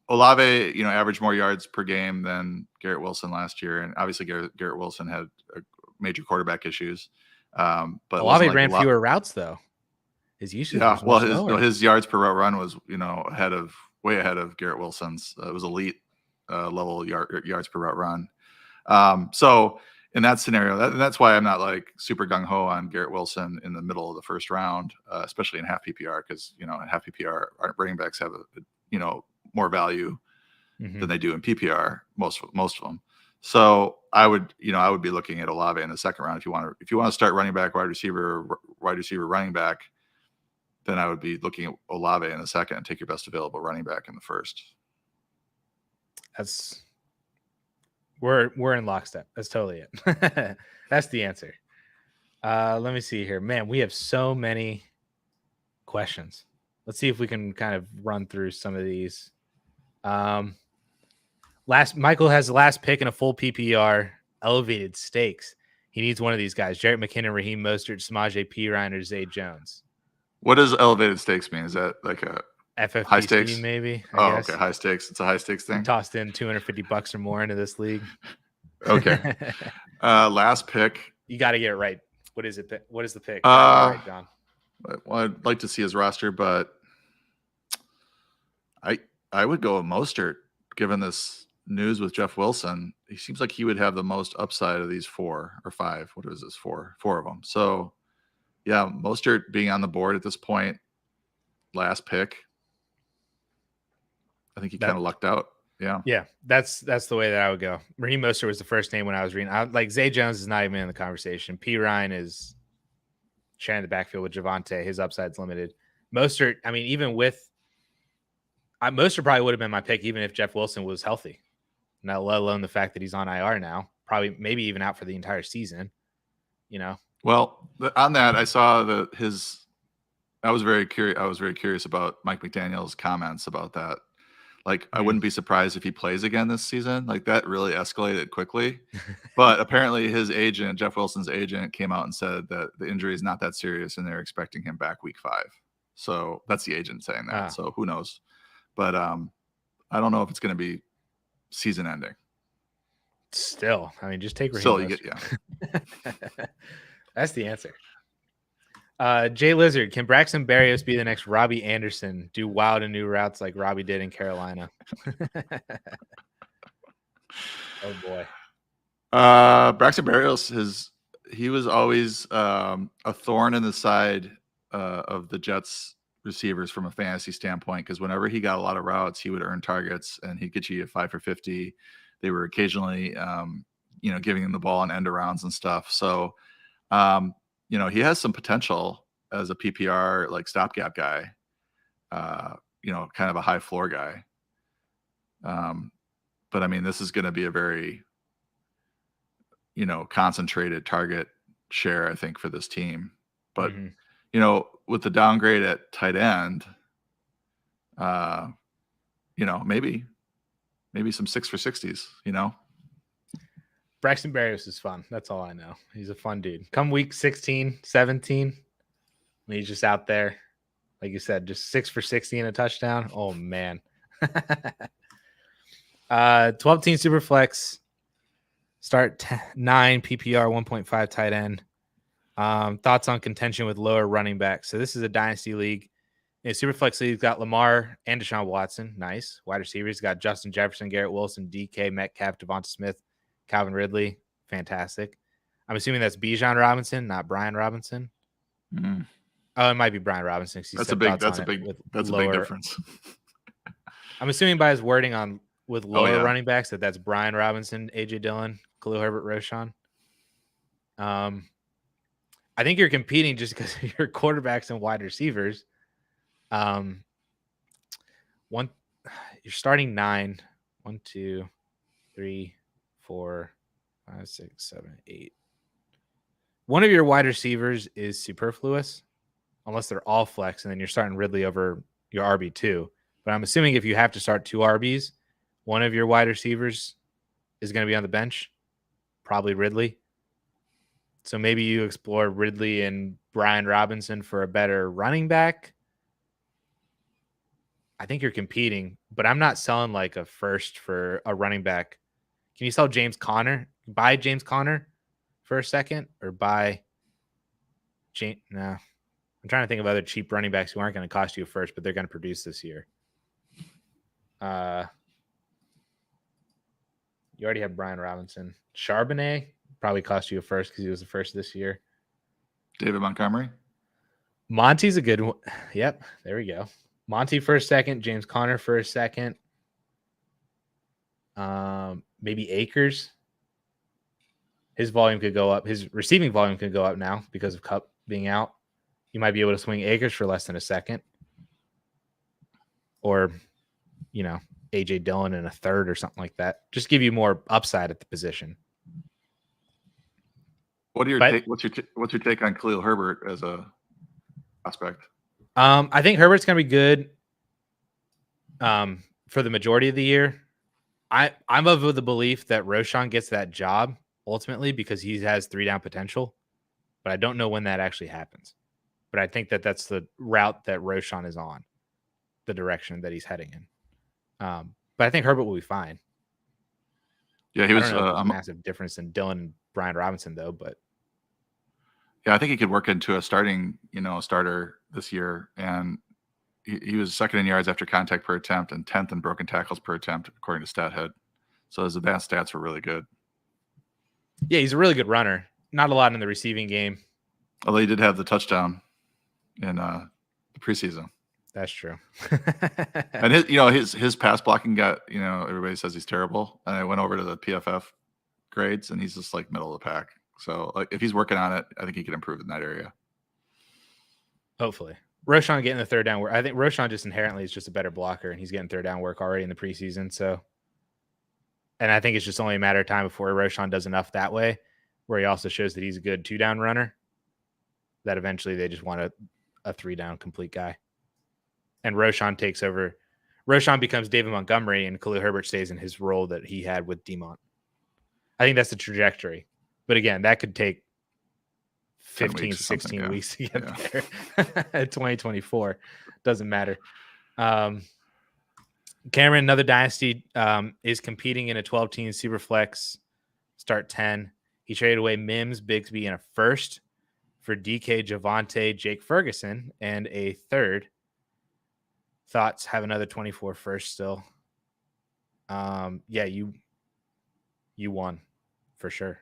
Olave, averaged more yards per game than Garrett Wilson last year, and obviously Garrett Wilson had major quarterback issues. But Olave ran fewer routes though. His usage was his yards per route run was way ahead of Garrett Wilson's. It was elite level yards per route run. So in that scenario, that's why I'm not like super gung ho on Garrett Wilson in the middle of the first round, especially in half PPR, because in half PPR, our running backs have more value than they do in PPR, most of them. So I would be looking at Olave in the second round if you want to start running back, wide receiver, running back. Then I would be looking at Olave in the second and take your best available running back in the first. We're in lockstep. That's totally it. That's the answer. Let me see here. Man, we have so many questions. Let's see if we can kind of run through some of these. Michael has the last pick in a full PPR, elevated stakes. He needs one of these guys: Jarrett McKinnon, Raheem Mostert, Samaje Perine, or Zay Jones. What does elevated stakes mean? Is that like a FFPC, high stakes? Maybe. I guess. Okay, high stakes. It's a high stakes thing. You tossed in $250 or more into this league. Okay. Last pick. You got to get it right. What is it? What is the pick? Right, John. Well, I'd like to see his roster, but I would go with Mostert, given this news with Jeff Wilson. He seems like he would have the most upside of these 4 or 5. What is this? 4 of them. So, yeah, Mostert being on the board at this point, last pick. I think he kind of lucked out. Yeah, that's the way that I would go. Raheem Mostert was the first name when I was reading. Zay Jones is not even in the conversation. Perine is sharing the backfield with Javonte. His upside's limited. Mostert, I mean, even with Mostert probably would have been my pick even if Jeff Wilson was healthy. Not let alone the fact that he's on IR now, probably maybe even out for the entire season. Well, on that, I saw I was very curious about Mike McDaniel's comments about that. I wouldn't be surprised if he plays again this season. That really escalated quickly. But apparently his agent, Jeff Wilson's agent, came out and said that the injury is not that serious and they're expecting him back week 5. So that's the agent saying that. So who knows? But I don't know if it's going to be season ending. Still, I mean, just take Raheem. That's the answer. Jay Lizard, can Braxton Berrios be the next Robbie Anderson? Do wild and new routes like Robbie did in Carolina. Oh boy. Braxton Berrios he was always a thorn in the side of the Jets receivers from a fantasy standpoint, because whenever he got a lot of routes, he would earn targets and he'd get you a 5 for 50. They were occasionally giving him the ball on end arounds and stuff. So he has some potential as a PPR stopgap guy, kind of a high floor guy. But I mean, this is going to be a very, concentrated target share, I think, for this team. But, with the downgrade at tight end, maybe some 6 for 60s, Braxton Berrios is fun. That's all I know. He's a fun dude. Come week 16, 17, he's just out there. Like you said, just 6 for 60 and a touchdown. Oh, man. 12-team Superflex. Start 9 PPR, 1.5 tight end. Thoughts on contention with lower running backs. So this is a Dynasty league. In Superflex league, got Lamar and Deshaun Watson. Nice. Wide receivers got Justin Jefferson, Garrett Wilson, DK Metcalf, Devonta Smith, Calvin Ridley. Fantastic. I'm assuming that's Bijan Robinson, not Brian Robinson. Oh, it might be Brian Robinson. That's a big difference. I'm assuming by his wording with lower running backs that's Brian Robinson, AJ Dillon, Khalil Herbert, Roschon. I think you're competing just because of your quarterbacks and wide receivers. You're starting 9. 1, 2, 3, 4, 5, 6, 7, 8. One of your wide receivers is superfluous, unless they're all flex, and then you're starting Ridley over your RB2. But I'm assuming if you have to start 2 RBs, one of your wide receivers is going to be on the bench, probably Ridley. So maybe you explore Ridley and Brian Robinson for a better running back. I think you're competing, but I'm not selling like a first for a running back. Can you sell James Conner? Buy James Conner for a second, or buy James? No, I'm trying to think of other cheap running backs who aren't going to cost you a first, but they're going to produce this year. You already have Brian Robinson. Charbonnet probably cost you a first because he was the first this year. David Montgomery. Monty's a good one. Yep, there we go. Monty for a second, James Conner for a second. Maybe Akers. His volume could go up. His receiving volume could go up now because of Kupp being out. You might be able to swing Akers for less than a second. Or, AJ Dillon in a third or something like that. Just give you more upside at the position. What's your take on Khalil Herbert as a prospect? I think Herbert's going to be good for the majority of the year. I'm of the belief that Roschon gets that job ultimately because he has 3-down potential, but I don't know when that actually happens. But I think that that's the route that Roschon is on, the direction that he's heading in. But I think Herbert will be fine. Yeah, he was a massive difference in Dillon and Brian Robinson though, but yeah, I think he could work into a starting, starter this year. And he was second in yards after contact per attempt and 10th in broken tackles per attempt, according to StatHead. So his advanced stats were really good. Yeah, he's a really good runner. Not a lot in the receiving game. Although he did have the touchdown in the preseason. That's true. And his pass blocking got, everybody says he's terrible. And I went over to the PFF grades and he's just like middle of the pack. So if he's working on it, I think he can improve in that area. Hopefully. Roschon getting the third down work. I think Roschon just inherently is just a better blocker, and he's getting third down work already in the preseason. So, and I think it's just only a matter of time before Roschon does enough that way, where he also shows that he's a good 2-down runner, that eventually they just want a 3-down complete guy. And Roschon takes over. Roschon becomes David Montgomery, and Khalil Herbert stays in his role that he had with DeMont. I think that's the trajectory. But again, that could take 15, 16 weeks to get there. 2024. Doesn't matter. Cameron, another Dynasty, is competing in a 12-team Superflex start 10. He traded away Mims, Bigsby, and a first for DK, Javonte, Jake Ferguson, and a third. Thoughts? Have another 24 first still. Yeah, you won for sure.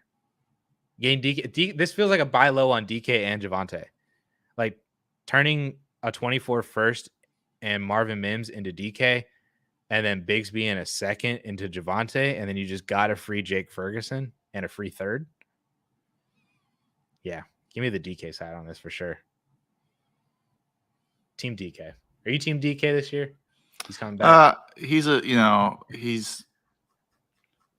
Gain DK. This feels like a buy low on DK and Javonte. Like turning a 24 first and Marvin Mims into DK, and then Bigsby in a second into Javonte, and then you just got a free Jake Ferguson and a free third. Yeah, give me the DK side on this for sure. Team DK. Are you Team DK this year? He's coming back.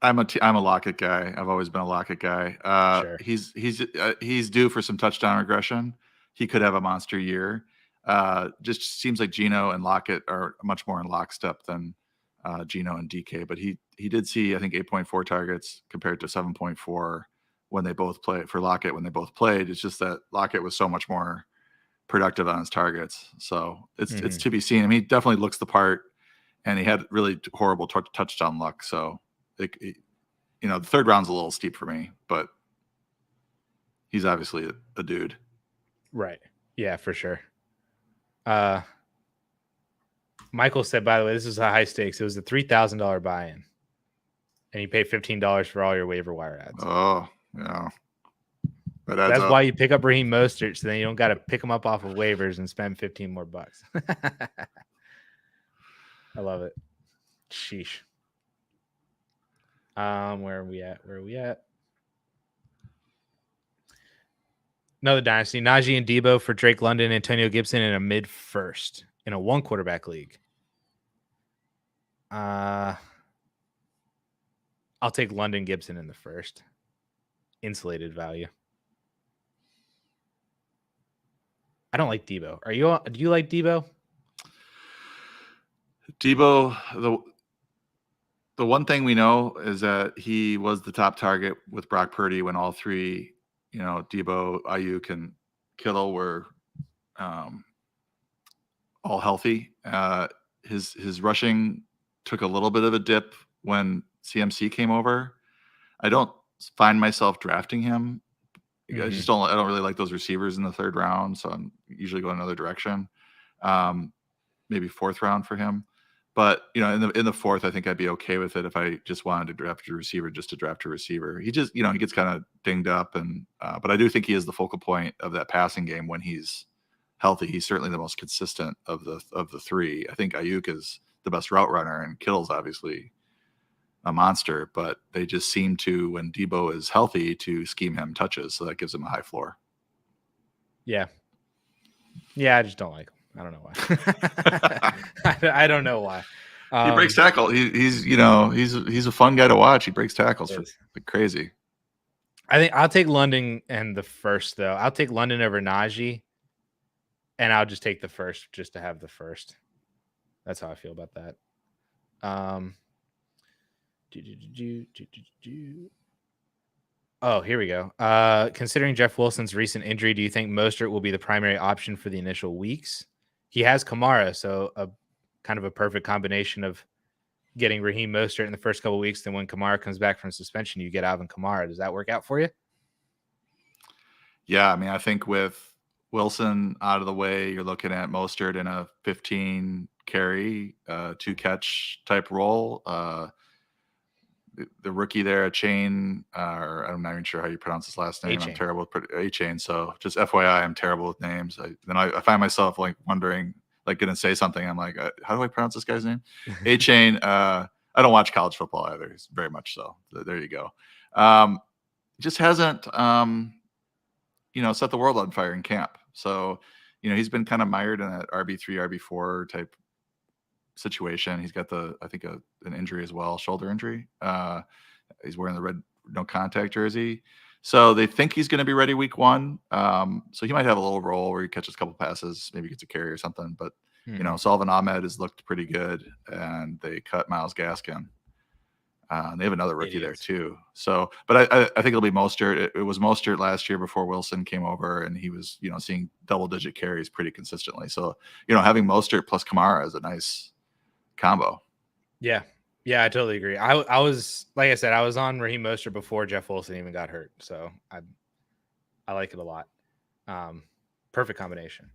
I'm a Lockett guy. I've always been a Lockett guy. Sure. He's due for some touchdown regression. He could have a monster year. Just seems like Geno and Lockett are much more in lockstep than Geno and DK. But he did see, I think, 8.4 targets compared to 7.4 when they both played for Lockett. When they both played, it's just that Lockett was so much more productive on his targets. So it's to be seen. I mean, he definitely looks the part, and he had really horrible touchdown luck. So. The third round's a little steep for me, but he's obviously a dude. Right. Yeah, for sure. Michael said, by the way, this is a high stakes. It was a $3,000 buy-in, and you pay $15 for all your waiver wire ads. Oh, yeah. That's why you pick up Raheem Mostert, so then you don't got to pick him up off of waivers and spend $15 more. I love it. Sheesh. Where are we at? Another dynasty. Najee and Debo for Drake London, Antonio Gibson in a mid first in a 1 quarterback league. I'll take London Gibson in the first. Insulated value. I don't like Debo. Do you like Debo? Debo, the one thing we know is that he was the top target with Brock Purdy when all three, Debo, Ayuk, and Kittle were all healthy. His rushing took a little bit of a dip when CMC came over. I don't find myself drafting him. I don't really like those receivers in the 3rd round, so I'm usually going another direction. Maybe 4th round for him. But in the 4th, I think I'd be okay with it if I just wanted to draft a receiver just to draft a receiver. He just, he gets kind of dinged up, and but I do think he is the focal point of that passing game when he's healthy. He's certainly the most consistent of the three. I think Ayuk is the best route runner, and Kittle's obviously a monster. But they just seem to, when Debo is healthy, to scheme him touches, so that gives him a high floor. Yeah, I just don't like him. I don't know why. I don't know why. He breaks tackle. He's a fun guy to watch. He breaks tackles like crazy. I think I'll take London and the first, though. I'll take London over Najee, and I'll just take the first just to have the first. That's how I feel about that. Oh, here we go. Considering Jeff Wilson's recent injury, do you think Mostert will be the primary option for the initial weeks? He has Kamara, so a kind of a perfect combination of getting Raheem Mostert in the first couple of weeks. Then when Kamara comes back from suspension, you get Alvin Kamara. Does that work out for you? Yeah, I mean, I think with Wilson out of the way, you're looking at Mostert in a 15 carry, 2 catch type role. The rookie there, Chain, or I'm not even sure how you pronounce his last name. I'm terrible with A-Chain. So just FYI, I'm terrible with names. I find myself like wondering, like going to say something. I'm like, how do I pronounce this guy's name? A-Chain. I don't watch college football either. He's very much so. There you go. Just hasn't, set the world on fire in camp. So, he's been kind of mired in that RB3, RB4 type situation. He's got an injury as well, shoulder injury. He's wearing the red no contact jersey, so they think he's going to be ready week 1. So he might have a little role where he catches a couple passes, maybe gets a carry or something. But Sullivan Ahmed has looked pretty good, and they cut Myles Gaskin. They have another rookie there too. So, but I think it'll be Mostert. It was Mostert last year before Wilson came over, and he was seeing double-digit carries pretty consistently. So having Mostert plus Kamara is a nice combo. Yeah, I totally agree. I was, like I said, I was on Raheem Mostert before Jeff Wilson even got hurt, so I like it a lot. Perfect combination.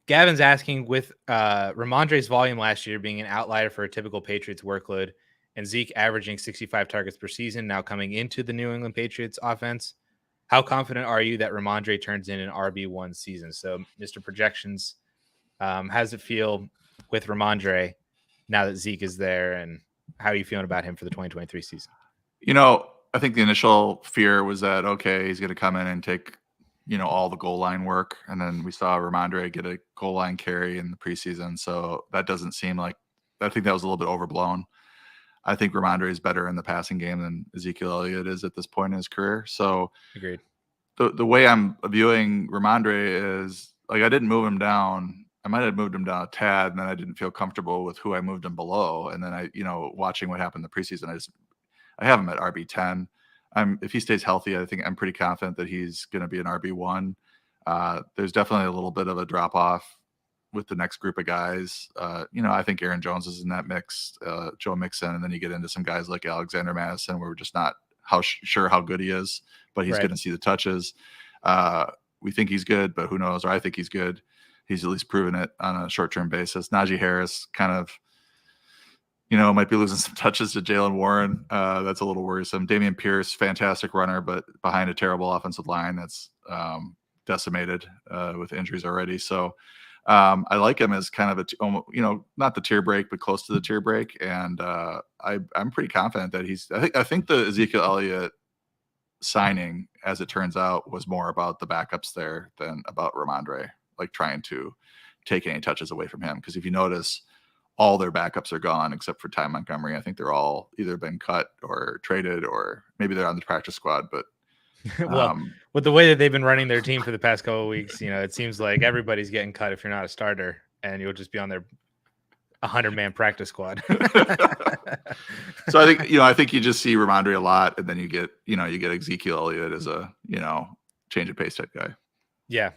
Gavin's asking, with Ramondre's volume last year being an outlier for a typical Patriots workload, and Zeke averaging 65 targets per season now coming into the New England Patriots offense, how confident are you that Ramondre turns in an RB1 season? So, Mr. Projections, how does it feel with Ramondre now that Zeke is there, and how are you feeling about him for the 2023 season? I think the initial fear was that, okay, he's going to come in and take, all the goal line work. And then we saw Ramondre get a goal line carry in the preseason. So that doesn't seem like, I think that was a little bit overblown. I think Ramondre is better in the passing game than Ezekiel Elliott is at this point in his career. So agreed. The way I'm viewing Ramondre is, like, I didn't move him down. I might have moved him down a tad, and then I didn't feel comfortable with who I moved him below. And then watching what happened in the preseason, I have him at RB10. If he stays healthy, I think I'm pretty confident that he's going to be an RB1. There's definitely a little bit of a drop off with the next group of guys. I think Aaron Jones is in that mix, Joe Mixon, and then you get into some guys like Alexander Madison, where we're just not sure how good he is, but he's going to see the touches. We think he's good, but who knows? Or I think he's good. He's at least proven it on a short-term basis. Najee Harris kind of, might be losing some touches to Jaylen Warren. That's a little worrisome. Dameon Pierce, fantastic runner, but behind a terrible offensive line that's decimated with injuries already. So I like him as kind of not the tier break, but close to the tier break. And I'm pretty confident that I think the Ezekiel Elliott signing, as it turns out, was more about the backups there than about Ramondre, like trying to take any touches away from him. Because if you notice, all their backups are gone except for Ty Montgomery. I think they're all either been cut or traded, or maybe they're on the practice squad. But well, with the way that they've been running their team for the past couple of weeks, it seems like everybody's getting cut if you're not a starter, and you'll just be on their 100-man practice squad. So I think you just see Ramondre a lot, and then you get Ezekiel Elliott as a change of pace type guy. Yeah.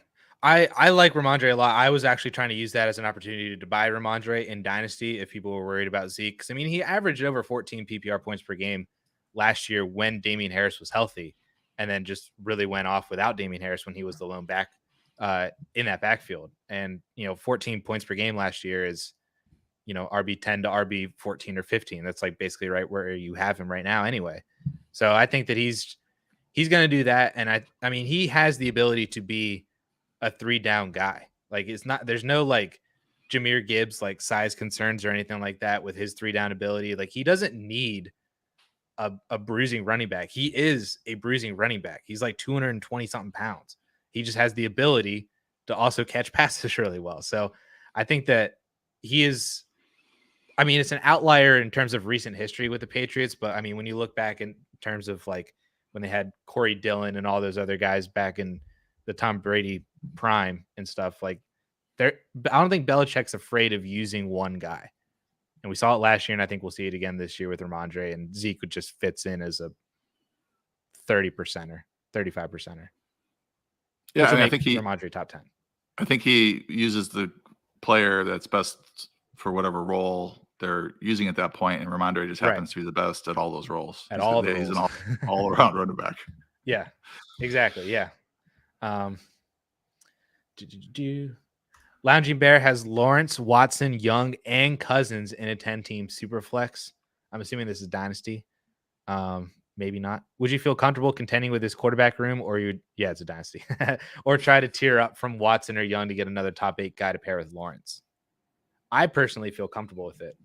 I like Ramondre a lot. I was actually trying to use that as an opportunity to buy Ramondre in Dynasty if people were worried about Zeke. I mean, he averaged over 14 PPR points per game last year when Damian Harris was healthy, and then just really went off without Damian Harris when he was the lone back in that backfield. And 14 points per game last year is RB 10 to RB 14 or 15. That's like basically right where you have him right now anyway. So I think that he's going to do that. And I mean, he has the ability to be a 3-down guy. Like there's no like Jahmyr Gibbs, like size concerns or anything like that with his 3-down ability. Like he doesn't need a bruising running back. He is a bruising running back. He's like 220 something pounds. He just has the ability to also catch passes really well. So I think that he is, I mean, it's an outlier in terms of recent history with the Patriots, but I mean, when you look back in terms of like when they had Corey Dillon and all those other guys back in the Tom Brady prime and stuff, like I don't think Belichick's afraid of using one guy. And we saw it last year, and I think we'll see it again this year with Ramondre, and Zeke just fits in as a 30%er, 35%er. Yeah, I think Ramondre top 10. I think he uses the player that's best for whatever role they're using at that point, and Ramondre just happens to be the best at all those roles. He's an all-around running back. Yeah, exactly. Yeah. Lounging Bear has Lawrence, Watson, Young, and Cousins in a 10-team super flex. I'm assuming this is Dynasty. Maybe not. Would you feel comfortable contending with this quarterback room, or it's a Dynasty, or try to tier up from Watson or Young to get another top 8 guy to pair with Lawrence? I personally feel comfortable with it.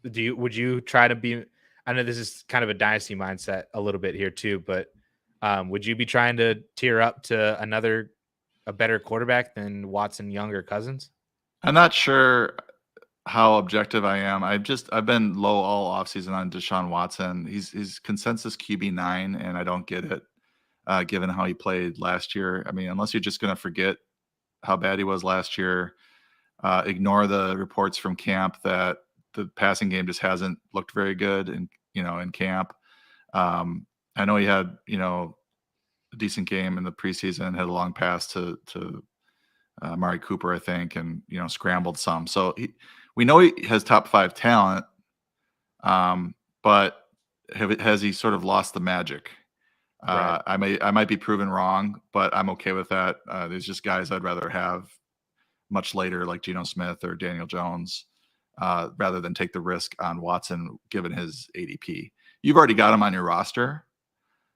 Would you try to be? I know this is kind of a Dynasty mindset a little bit here too, but would you be trying to tier up to a better quarterback than Watson, Young, or Cousins? I'm not sure how objective I am. I've been low all offseason on Deshaun Watson. He's consensus QB9, and I don't get it given how he played last year. I mean, unless you're just going to forget how bad he was last year, ignore the reports from camp that the passing game just hasn't looked very good in camp. I know he had, a decent game in the preseason, had a long pass to Amari Cooper, I think, and, scrambled some. So we know he has top 5 talent, but has he sort of lost the magic? Right. I might be proven wrong, but I'm okay with that. There's just guys I'd rather have much later, like Geno Smith or Daniel Jones, rather than take the risk on Watson given his ADP. You've already got him on your roster,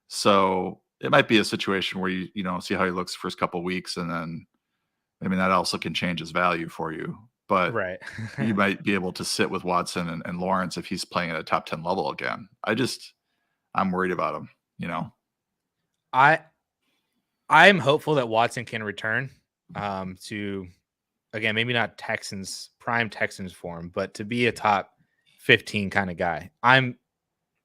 so it might be a situation where you see how he looks the first couple of weeks, and then that also can change his value for you. But right. You might be able to sit with Watson and Lawrence if he's playing at a top 10 level again. I'm worried about him. I'm hopeful that Watson can return to, again, maybe not prime Texans form, but to be a top 15 kind of guy. I'm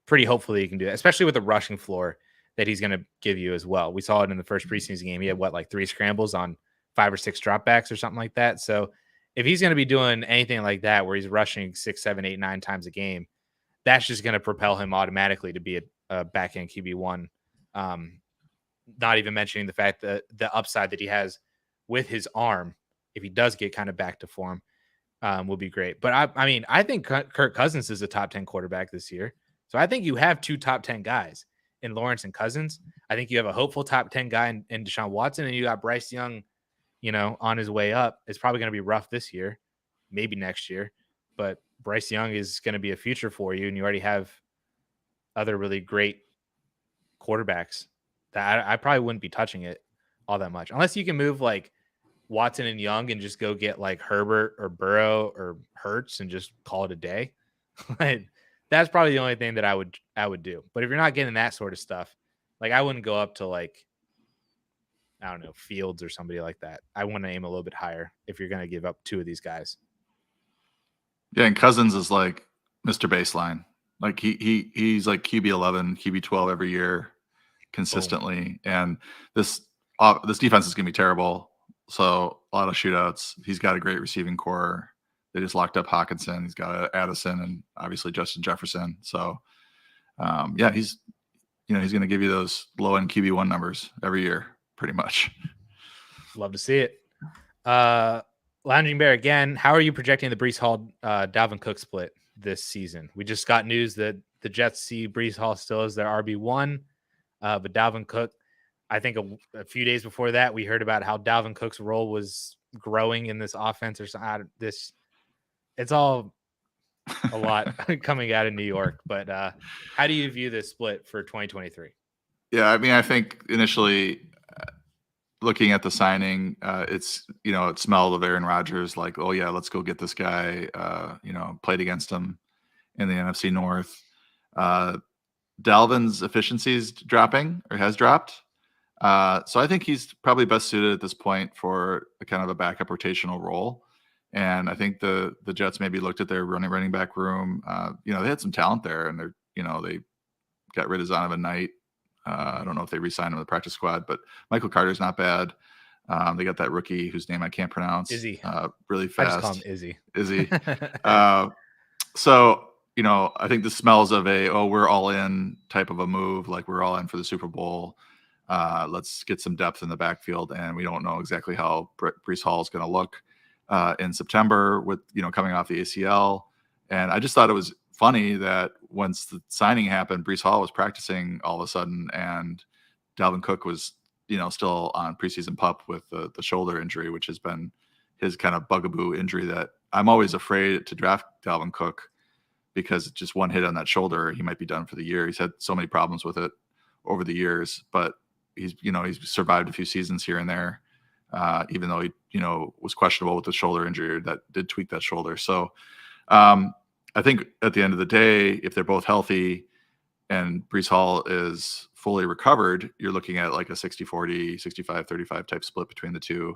pretty hopeful that he can do that, especially with the rushing floor that he's going to give you as well. We saw it in the first preseason game. He had like 3 scrambles on 5 or 6 dropbacks or something like that. So if he's going to be doing anything like that, where he's rushing 6, 7, 8, 9 times a game, that's just going to propel him automatically to be a back-end QB1. Not even mentioning the fact that the upside that he has with his arm, if he does get kind of back to form, will be great. But I think Kirk Cousins is a top 10 quarterback this year. So I think you have 2 top 10 guys in Lawrence and Cousins. I think you have a hopeful top 10 guy in Deshaun Watson, and you got Bryce Young, on his way up. It's probably going to be rough this year. maybe next year. But Bryce Young is going to be a future for you, and you already have other really great quarterbacks that I probably wouldn't be touching it all that much, unless you can move like Watson and Young and just go get like Herbert or Burrow or Hurts and just call it a day. That's probably the only thing that I would do. But if you're not getting that sort of stuff, like I wouldn't go up to like, I don't know, Fields or somebody like that. I want to aim a little bit higher if you're going to give up two of these guys. Yeah, and Cousins is like Mr. Baseline. Like he's like QB 11, QB 12 every year consistently. Oh. And this defense is going to be terrible. So a lot of shootouts. He's got a great receiving core. They just locked up Hawkinson. He's got Addison and obviously Justin Jefferson. So yeah, he's going to give you those low end QB1 numbers every year, pretty much. Love to see it. Lounging Bear again. How are you projecting the Breece Hall Dalvin Cook split this season? We just got news that the Jets see Breece Hall still as their RB1, but Dalvin Cook, I think a few days before that, we heard about how Dalvin Cook's role was growing in this offense or something. It's all a lot coming out of New York, but how do you view this split for 2023? Yeah, I mean, I think initially looking at the signing, it's, it smelled of Aaron Rodgers, like, oh yeah, let's go get this guy, played against him in the NFC North. Dalvin's efficiency is dropping or has dropped. So I think he's probably best suited at this point for a kind of a backup rotational role. And I think the Jets maybe looked at their running back room. They had some talent there, and they got rid of Zonovan Knight. I don't know if they re-signed him to the practice squad, but Michael Carter's not bad. They got that rookie whose name I can't pronounce. Izzy. Really fast. I just call him Izzy. So, I think the smells of we're all in type of a move. Like we're all in for the Super Bowl. Let's get some depth in the backfield. And we don't know exactly how Breece Hall is going to look in September with, coming off the ACL. And I just thought it was funny that once the signing happened, Breece Hall was practicing all of a sudden, and Dalvin Cook was, still on preseason pup with the shoulder injury, which has been his kind of bugaboo injury that I'm always afraid to draft Dalvin Cook, because just one hit on that shoulder, he might be done for the year. He's had so many problems with it over the years, but he's survived a few seasons here and there, even though he, was questionable with the shoulder injury that did tweak that shoulder. So, I think at the end of the day, if they're both healthy and Breece Hall is fully recovered, you're looking at like a 60-40, 65-35 type split between the two.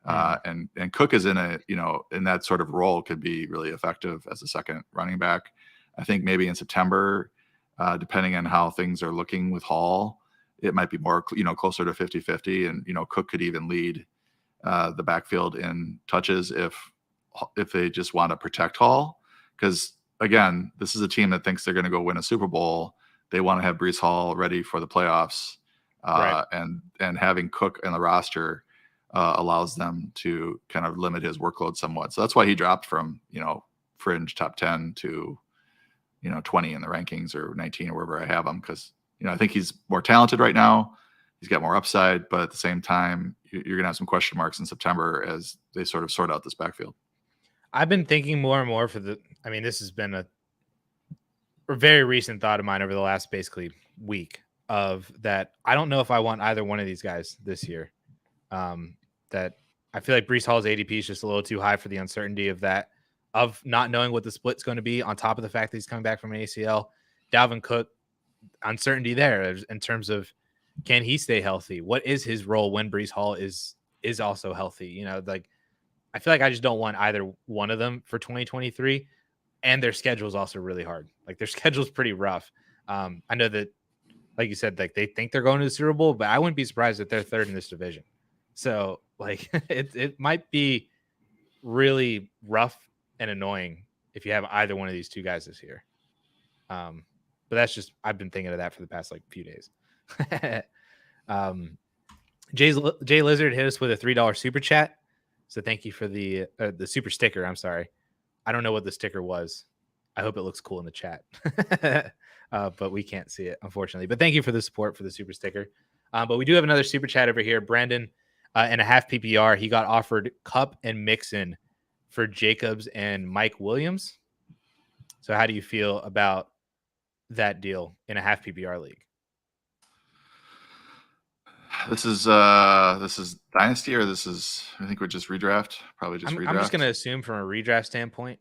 And Cook is in in that sort of role, could be really effective as a second running back. I think maybe in September, depending on how things are looking with Hall, it might be more, closer to 50-50. And, Cook could even lead the backfield in touches if they just want to protect Hall. Because again, this is a team that thinks they're going to go win a Super Bowl. They want to have Breece Hall ready for the playoffs. Right. And having Cook in the roster allows them to kind of limit his workload somewhat. So that's why he dropped from, fringe top 10 to, 20 in the rankings, or 19 or wherever I have him. Because, I think he's more talented right now. He's got more upside, but at the same time, you're going to have some question marks in September as they sort of sort out this backfield. I've been thinking more and more this has been a very recent thought of mine over the last basically week, of that I don't know if I want either one of these guys this year. That I feel like Breece Hall's ADP is just a little too high for the uncertainty of not knowing what the split's going to be, on top of the fact that he's coming back from an ACL. Dalvin Cook, uncertainty there in terms of, can he stay healthy? What is his role when Breece Hall is also healthy? I feel like I just don't want either one of them for 2023, and their schedule is also really hard. Like their schedule is pretty rough. I know that, like you said, like they think they're going to the Super Bowl, but I wouldn't be surprised if they're third in this division. So like it might be really rough and annoying if you have either one of these two guys this year. But that's just, I've been thinking of that for the past few days. Jay Lizard hit us with a $3 super chat. So thank you for the super sticker. I'm sorry. I don't know what the sticker was. I hope it looks cool in the chat. But we can't see it, unfortunately. But thank you for the support for the super sticker. But we do have another super chat over here. Brandon, in a half PPR, he got offered Cup and Mixon for Jacobs and Mike Williams. So how do you feel about that deal in a half PPR league? This is Dynasty, or I think we're just redraft. Probably just redraft. I'm just going to assume from a redraft standpoint.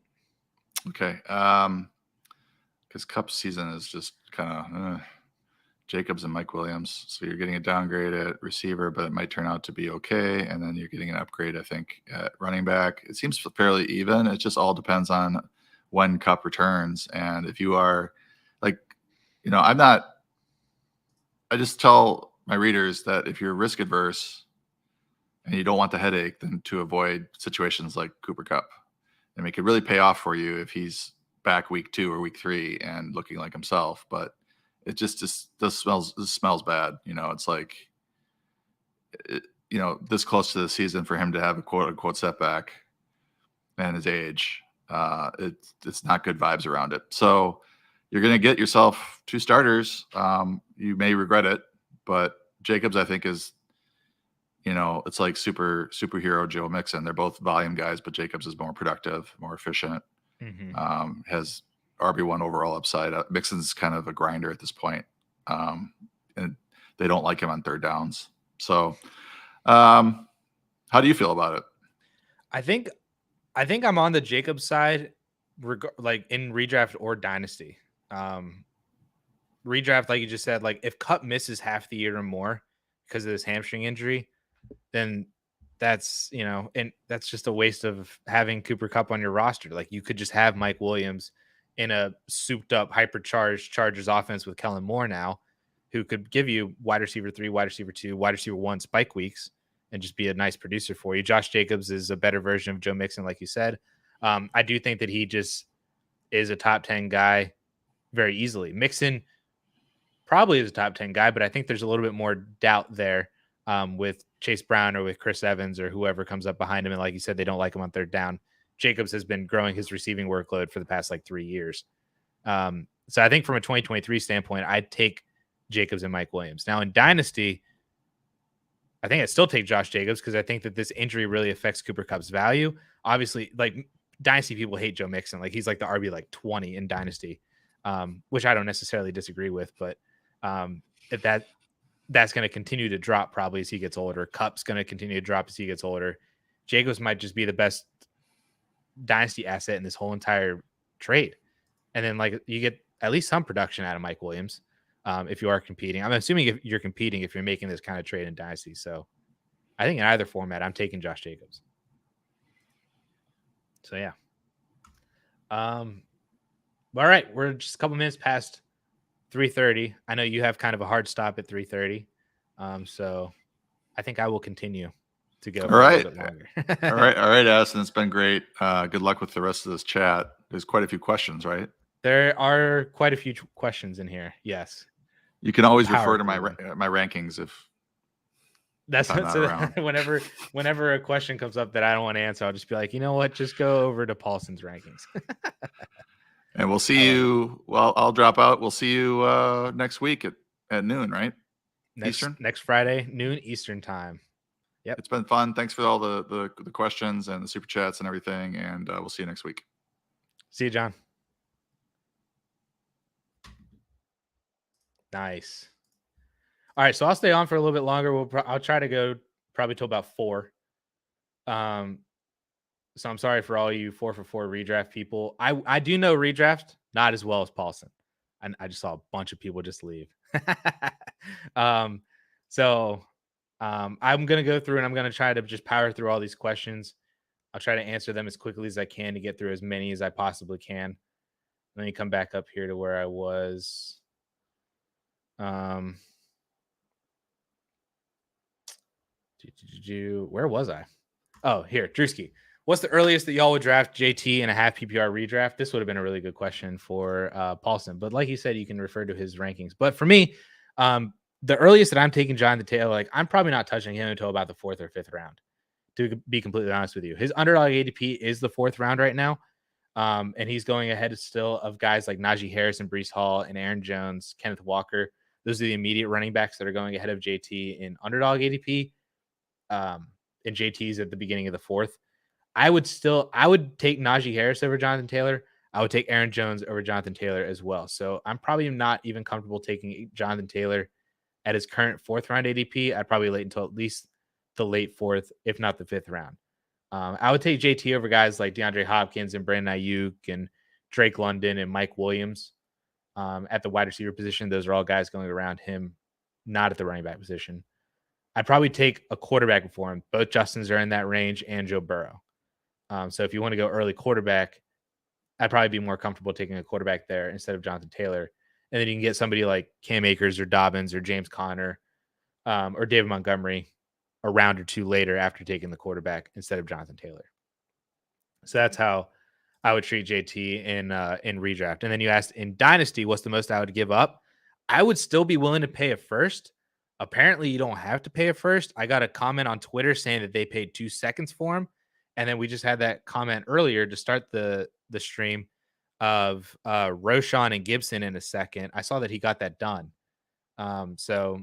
Okay. Because Cup season is just kind of Jacobs and Mike Williams. So you're getting a downgrade at receiver, but it might turn out to be okay. And then you're getting an upgrade, I think, at running back. It seems fairly even. It just all depends on when Cup returns. And if you are like, I just tell my readers that if you're risk adverse and you don't want the headache, then to avoid situations like Cooper Kupp. And it could really pay off for you if he's back week 2 or week 3 and looking like himself. But it just smells bad. It's like, this close to the season for him to have a quote unquote setback and his age, it's not good vibes around it. So you're going to get yourself 2 starters. You may regret it, but Jacobs, I think, is, it's like superhero Joe Mixon. They're both volume guys, but Jacobs is more productive, more efficient, has RB1 overall upside. Mixon's kind of a grinder at this point, and they don't like him on third downs. So how do you feel about it? I think I'm on the Jacobs side, like in redraft or dynasty. Redraft, like you just said, like if Kupp misses half the year or more because of this hamstring injury, then that's, and that's just a waste of having Cooper Kupp on your roster. Like you could just have Mike Williams in a souped up, hypercharged Chargers offense with Kellen Moore now, who could give you wide receiver 3, wide receiver 2, wide receiver 1 spike weeks and just be a nice producer for you. Josh Jacobs is a better version of Joe Mixon, like you said. I do think that he just is a top 10 guy very easily. Mixon probably is a top 10 guy, but I think there's a little bit more doubt there with Chase Brown or with Chris Evans or whoever comes up behind him. And like you said, they don't like him on third down. Jacobs has been growing his receiving workload for the past 3 years. So I think from a 2023 standpoint, I'd take Jacobs and Mike Williams. Now in Dynasty, I think I'd still take Josh Jacobs because I think that this injury really affects Cooper Kupp's value. Obviously, like Dynasty people hate Joe Mixon. Like he's like the RB 20 in Dynasty, which I don't necessarily disagree with, but if that's going to continue to drop probably as he gets older. Kupp's going to continue to drop as he gets older. Jacobs might just be the best dynasty asset in this whole entire trade. And then you get at least some production out of Mike Williams if you are competing. I'm assuming if you're competing, if you're making this kind of trade in dynasty. So I think in either format, I'm taking Josh Jacobs. So yeah. All right. We're just a couple minutes past 3:30. I know you have kind of a hard stop at 3:30. So I think I will continue to go for a little bit longer. All right, Addison. It's been great. Good luck with the rest of this chat. There's quite a few questions, right? There are quite a few questions in here. Yes. You can always refer to my rankings if that's so whenever a question comes up that I don't want to answer, I'll just be like, you know what? Just go over to Paulson's rankings. And we'll see you. Well, I'll drop out. We'll see you next week at noon, right? Eastern? Next Friday, noon Eastern time. Yep. It's been fun. Thanks for all the questions and the super chats and everything. And we'll see you next week. See you, John. Nice. All right. So I'll stay on for a little bit longer. I'll try to go probably till about 4. So I'm sorry for all you 4 for 4 redraft people. I do know redraft, not as well as Paulson. I just saw a bunch of people just leave. So I'm going to go through and I'm going to try to just power through all these questions. I'll try to answer them as quickly as I can to get through as many as I possibly can. Let me come back up here to where I was. Where was I? Oh, here, Drewski. What's the earliest that y'all would draft JT in a half PPR redraft? This would have been a really good question for Paulson. But like you said, you can refer to his rankings. But for me, the earliest that I'm taking Jonathan Taylor, I'm probably not touching him until about the 4th or 5th round, to be completely honest with you. His underdog ADP is the 4th round right now. And he's going ahead still of guys like Najee Harris and Breece Hall and Aaron Jones, Kenneth Walker. Those are the immediate running backs that are going ahead of JT in underdog ADP. And JT's at the beginning of the 4th. I would take Najee Harris over Jonathan Taylor. I would take Aaron Jones over Jonathan Taylor as well. So I'm probably not even comfortable taking Jonathan Taylor at his current 4th round ADP. I'd probably wait until at least the late 4th, if not the 5th round. I would take JT over guys like DeAndre Hopkins and Brandon Ayuk and Drake London and Mike Williams at the wide receiver position. Those are all guys going around him, not at the running back position. I'd probably take a quarterback before him. Both Justins are in that range, and Joe Burrow. So if you want to go early quarterback, I'd probably be more comfortable taking a quarterback there instead of Jonathan Taylor. And then you can get somebody like Cam Akers or Dobbins or James Conner or David Montgomery a round or two later after taking the quarterback instead of Jonathan Taylor. So that's how I would treat JT in redraft. And then you asked in Dynasty, what's the most I would give up? I would still be willing to pay a first. Apparently, you don't have to pay a first. I got a comment on Twitter saying that they paid 2 seconds for him. And then we just had that comment earlier to start the stream of Roschon and Gibson in a second. I saw that he got that done. So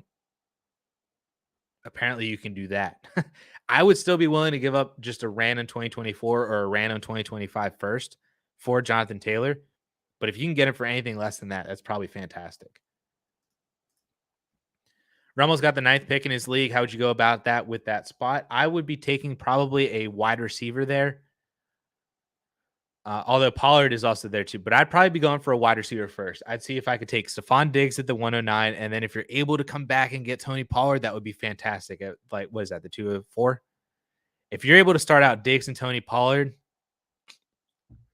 apparently you can do that. I would still be willing to give up just a random 2024 or a random 2025 first for Jonathan Taylor. But if you can get him for anything less than that, that's probably fantastic. Rummel's got the 9th pick in his league. How would you go about that with that spot? I would be taking probably a wide receiver there. Although Pollard is also there too, but I'd probably be going for a wide receiver first. I'd see if I could take Stephon Diggs at the 109. And then if you're able to come back and get Tony Pollard, that would be fantastic. At what is that? The 204? If you're able to start out Diggs and Tony Pollard,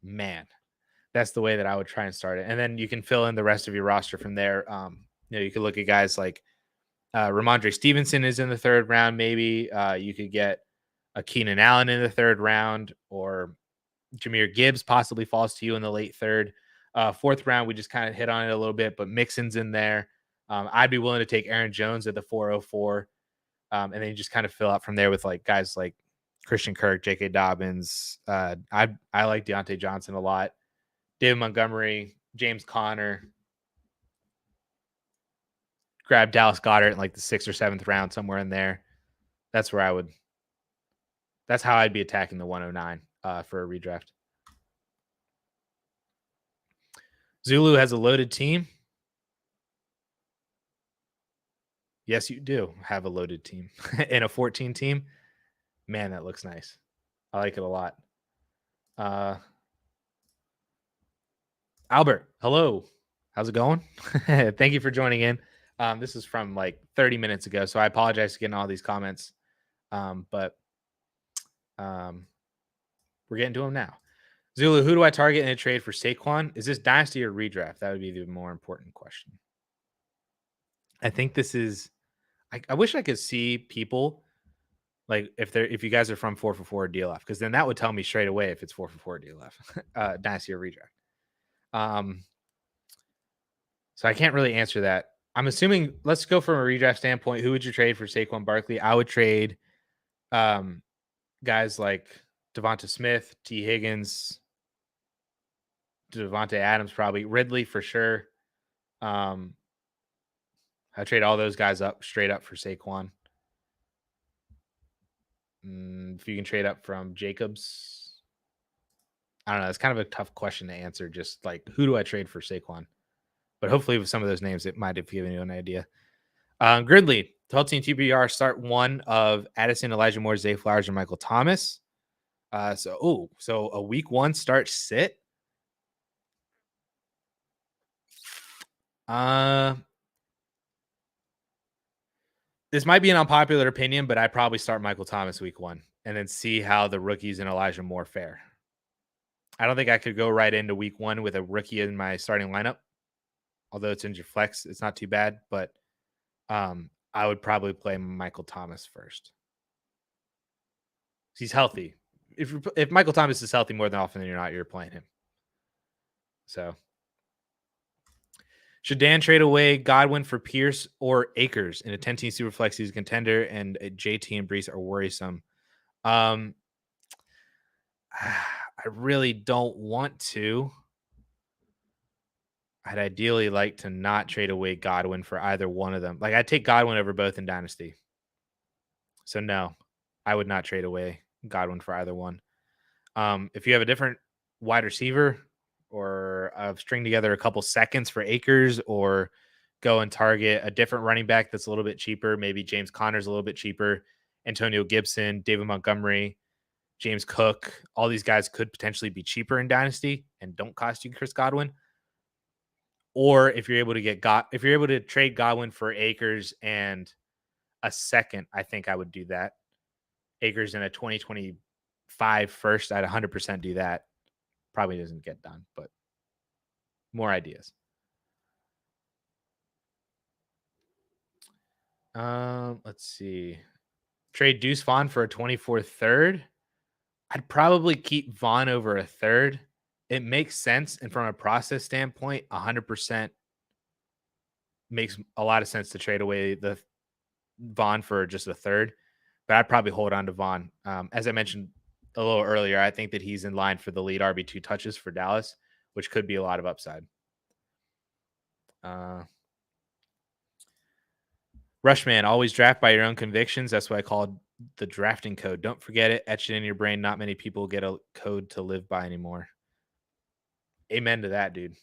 man, that's the way that I would try and start it. And then you can fill in the rest of your roster from there. You could look at guys like Ramondre Stevenson is in the 3rd round. Maybe you could get a Keenan Allen in the 3rd round, or Jahmyr Gibbs possibly falls to you in the late 3rd. 4th round, we just kind of hit on it a little bit, but Mixon's in there. I'd be willing to take Aaron Jones at the 404. And then you just kind of fill out from there with like guys like Christian Kirk, J.K. Dobbins. I like Deontay Johnson a lot. David Montgomery, James Conner. Grab Dallas Goedert in like the 6th or 7th round, somewhere in there. That's how I'd be attacking the 109 for a redraft. Zulu has a loaded team. Yes, you do have a loaded team. In a 14 team. Man, that looks nice. I like it a lot. Albert, hello. How's it going? Thank you for joining in. This is from like 30 minutes ago, so I apologize for getting all these comments. But we're getting to them now. Zulu, who do I target in a trade for Saquon? Is this Dynasty or redraft? That would be the more important question. I think this is. I wish I could see people like if you guys are from 4 for 4 DLF, because then that would tell me straight away if it's 4 for 4 DLF, Dynasty or redraft. So I can't really answer that. I'm assuming. Let's go from a redraft standpoint. Who would you trade for Saquon Barkley? I would trade guys like Devonta Smith, T. Higgins, Devontae Adams, probably Ridley for sure. I trade all those guys up straight up for Saquon. If you can trade up from Jacobs, I don't know. It's kind of a tough question to answer. Just like, who do I trade for Saquon? But hopefully with some of those names, it might have given you an idea. Gridley, 12-team TBR, start 1 of Addison, Elijah Moore, Zay Flowers, and Michael Thomas. So a week 1 start sit. This might be an unpopular opinion, but I probably start Michael Thomas week 1 and then see how the rookies and Elijah Moore fare. I don't think I could go right into week 1 with a rookie in my starting lineup. Although it's in your flex, it's not too bad, but I would probably play Michael Thomas first. He's healthy. If Michael Thomas is healthy more than often than you're playing him. So should Dan trade away Godwin for Pierce or Akers in a 10-team Superflex? He's a contender, and JT and Brees are worrisome. I really don't want to. I'd ideally like to not trade away Godwin for either one of them. Like, I'd take Godwin over both in Dynasty. So, no, I would not trade away Godwin for either one. If you have a different wide receiver or string together a couple seconds for Akers, or go and target a different running back that's a little bit cheaper, maybe James Conner's a little bit cheaper, Antonio Gibson, David Montgomery, James Cook, all these guys could potentially be cheaper in Dynasty and don't cost you Chris Godwin. Or if you're able to trade Godwin for Akers and a second, I think I would do that. Akers in a 2025 first, I'd 100% do that. Probably doesn't get done, but more ideas. Let's see. Trade Deuce Vaughn for a 24th third. I'd probably keep Vaughn over a third. It makes sense. And from a process standpoint, 100% makes a lot of sense to trade away the Vaughn for just a third. But I'd probably hold on to Vaughn. As I mentioned a little earlier, I think that he's in line for the lead RB2 touches for Dallas, which could be a lot of upside. Rushman, always draft by your own convictions. That's what I called the drafting code. Don't forget it. Etch it in your brain. Not many people get a code to live by anymore. Amen to that, dude.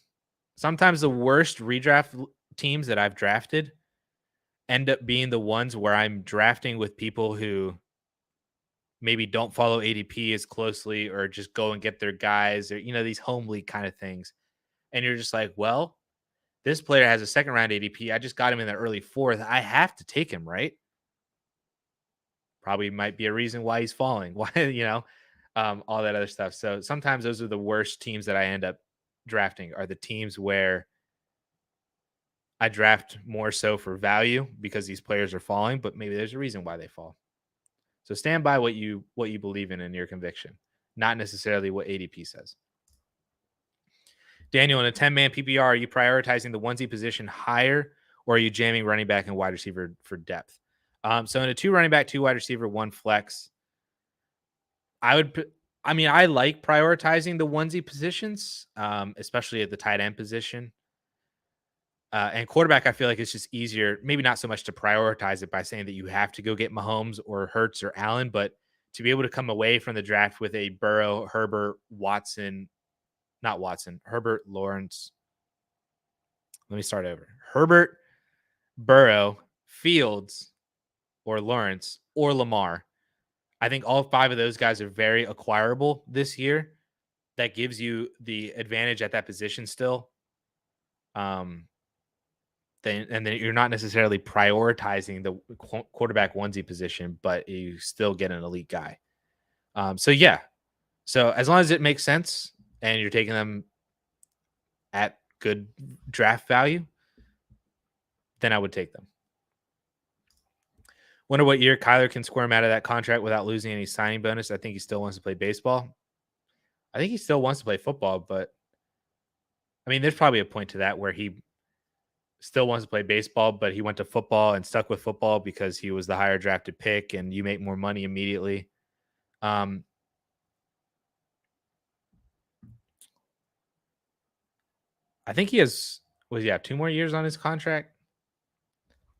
Sometimes the worst redraft teams that I've drafted end up being the ones where I'm drafting with people who maybe don't follow ADP as closely, or just go and get their guys, or, these home league kind of things. And you're just like, well, this player has a second round ADP. I just got him in the early 4th. I have to take him, right? Probably might be a reason why he's falling. Why, all that other stuff. So sometimes those are the worst teams that I end up drafting, are the teams where I draft more so for value because these players are falling, but maybe there's a reason why they fall. So stand by what you believe in your conviction, not necessarily what ADP says. Daniel, in a 10-man PPR, are you prioritizing the onesie position higher, or are you jamming running back and wide receiver for depth? So in a 2 running back, 2 wide receiver, 1 flex, I like prioritizing the onesie positions, especially at the tight end position. And quarterback, I feel like it's just easier, maybe not so much to prioritize it by saying that you have to go get Mahomes or Hurts or Allen, but to be able to come away from the draft with a Burrow, Herbert, Herbert, Lawrence. Let me start over. Herbert, Burrow, Fields, or Lawrence, or Lamar. I think all 5 of those guys are very acquirable this year. That gives you the advantage at that position still. Then you're not necessarily prioritizing the quarterback onesie position, but you still get an elite guy. So as long as it makes sense and you're taking them at good draft value, then I would take them. Wonder what year Kyler can squirm out of that contract without losing any signing bonus. I think he still wants to play baseball. I think he still wants to play football, but there's probably a point to that where he still wants to play baseball, but he went to football and stuck with football because he was the higher drafted pick and you make more money immediately. I think he has, 2 more years on his contract?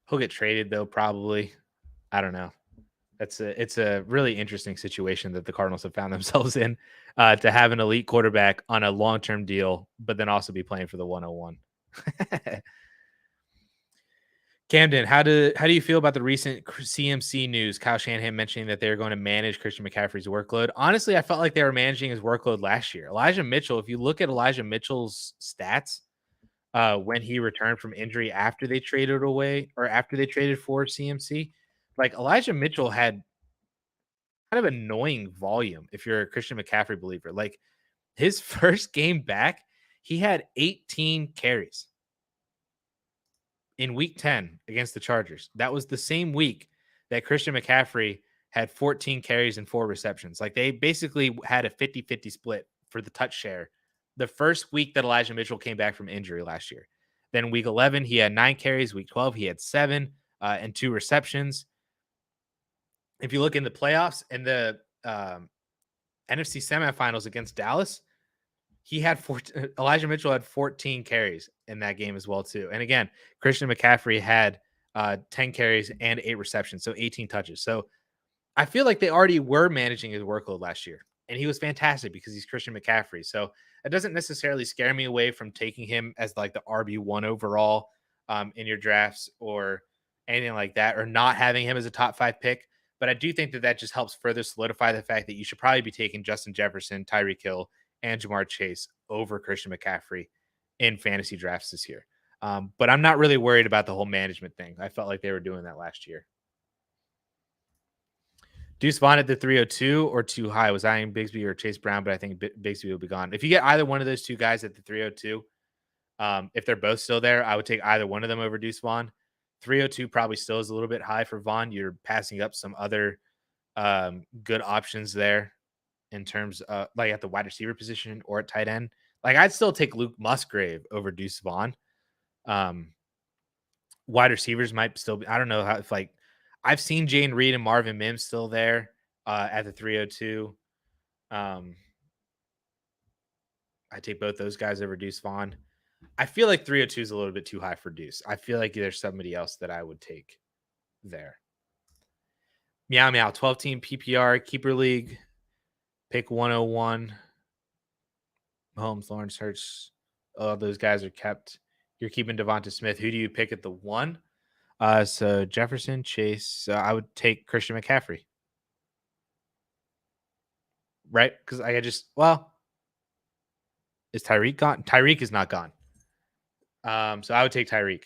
He'll get traded though, probably. I don't know. It's a really interesting situation that the Cardinals have found themselves in, to have an elite quarterback on a long-term deal, but then also be playing for the 101. Camden, how do you feel about the recent CMC news? Kyle Shanahan mentioning that they're going to manage Christian McCaffrey's workload. Honestly, I felt like they were managing his workload last year. Elijah Mitchell, if you look at Elijah Mitchell's stats, when he returned from injury after they traded for CMC, like Elijah Mitchell had kind of annoying volume if you're a Christian McCaffrey believer. Like his first game back, he had 18 carries in week 10 against the Chargers. That was the same week that Christian McCaffrey had 14 carries and 4 receptions. Like they basically had a 50-50 split for the touch share the first week that Elijah Mitchell came back from injury last year. Then week 11, he had 9 carries. Week 12, he had 7 and 2 receptions. If you look in the playoffs and the NFC semifinals against Dallas, Elijah Mitchell had 14 carries in that game as well too. And again, Christian McCaffrey had 10 carries and 8 receptions, so 18 touches. So I feel like they already were managing his workload last year. and he was fantastic because he's Christian McCaffrey. So it doesn't necessarily scare me away from taking him as like the RB1 overall in your drafts or anything like that, or not having him as a top 5 pick. But I do think that that just helps further solidify the fact that you should probably be taking Justin Jefferson, Tyreek Hill, and Jamar Chase over Christian McCaffrey in fantasy drafts this year. But I'm not really worried about the whole management thing. I felt like they were doing that last year. Deuce Vaughn at the 302 or too high? Was eyeing Bigsby or Chase Brown, but I think Bigsby will be gone. If you get either one of those two guys at the 302, if they're both still there, I would take either one of them over Deuce Vaughn. 302 probably still is a little bit high for Vaughn. You're passing up some other good options there in terms of like at the wide receiver position or at tight end. Like I'd still take Luke Musgrave over Deuce Vaughn. Wide receivers might still be, I don't know how, if like I've seen Jane Reed and Marvin Mims still there at the 302. I take both those guys over Deuce Vaughn. I feel like 302 is a little bit too high for Deuce. I feel like there's somebody else that I would take there. Meow Meow, 12 team PPR, keeper league, pick 101. Mahomes, Lawrence, Hurts, all those guys are kept. You're keeping Devonta Smith. Who do you pick at the 1? So Jefferson, Chase. I would take Christian McCaffrey. Right? Because is Tyreek gone? Tyreek is not gone. So I would take Tyreek.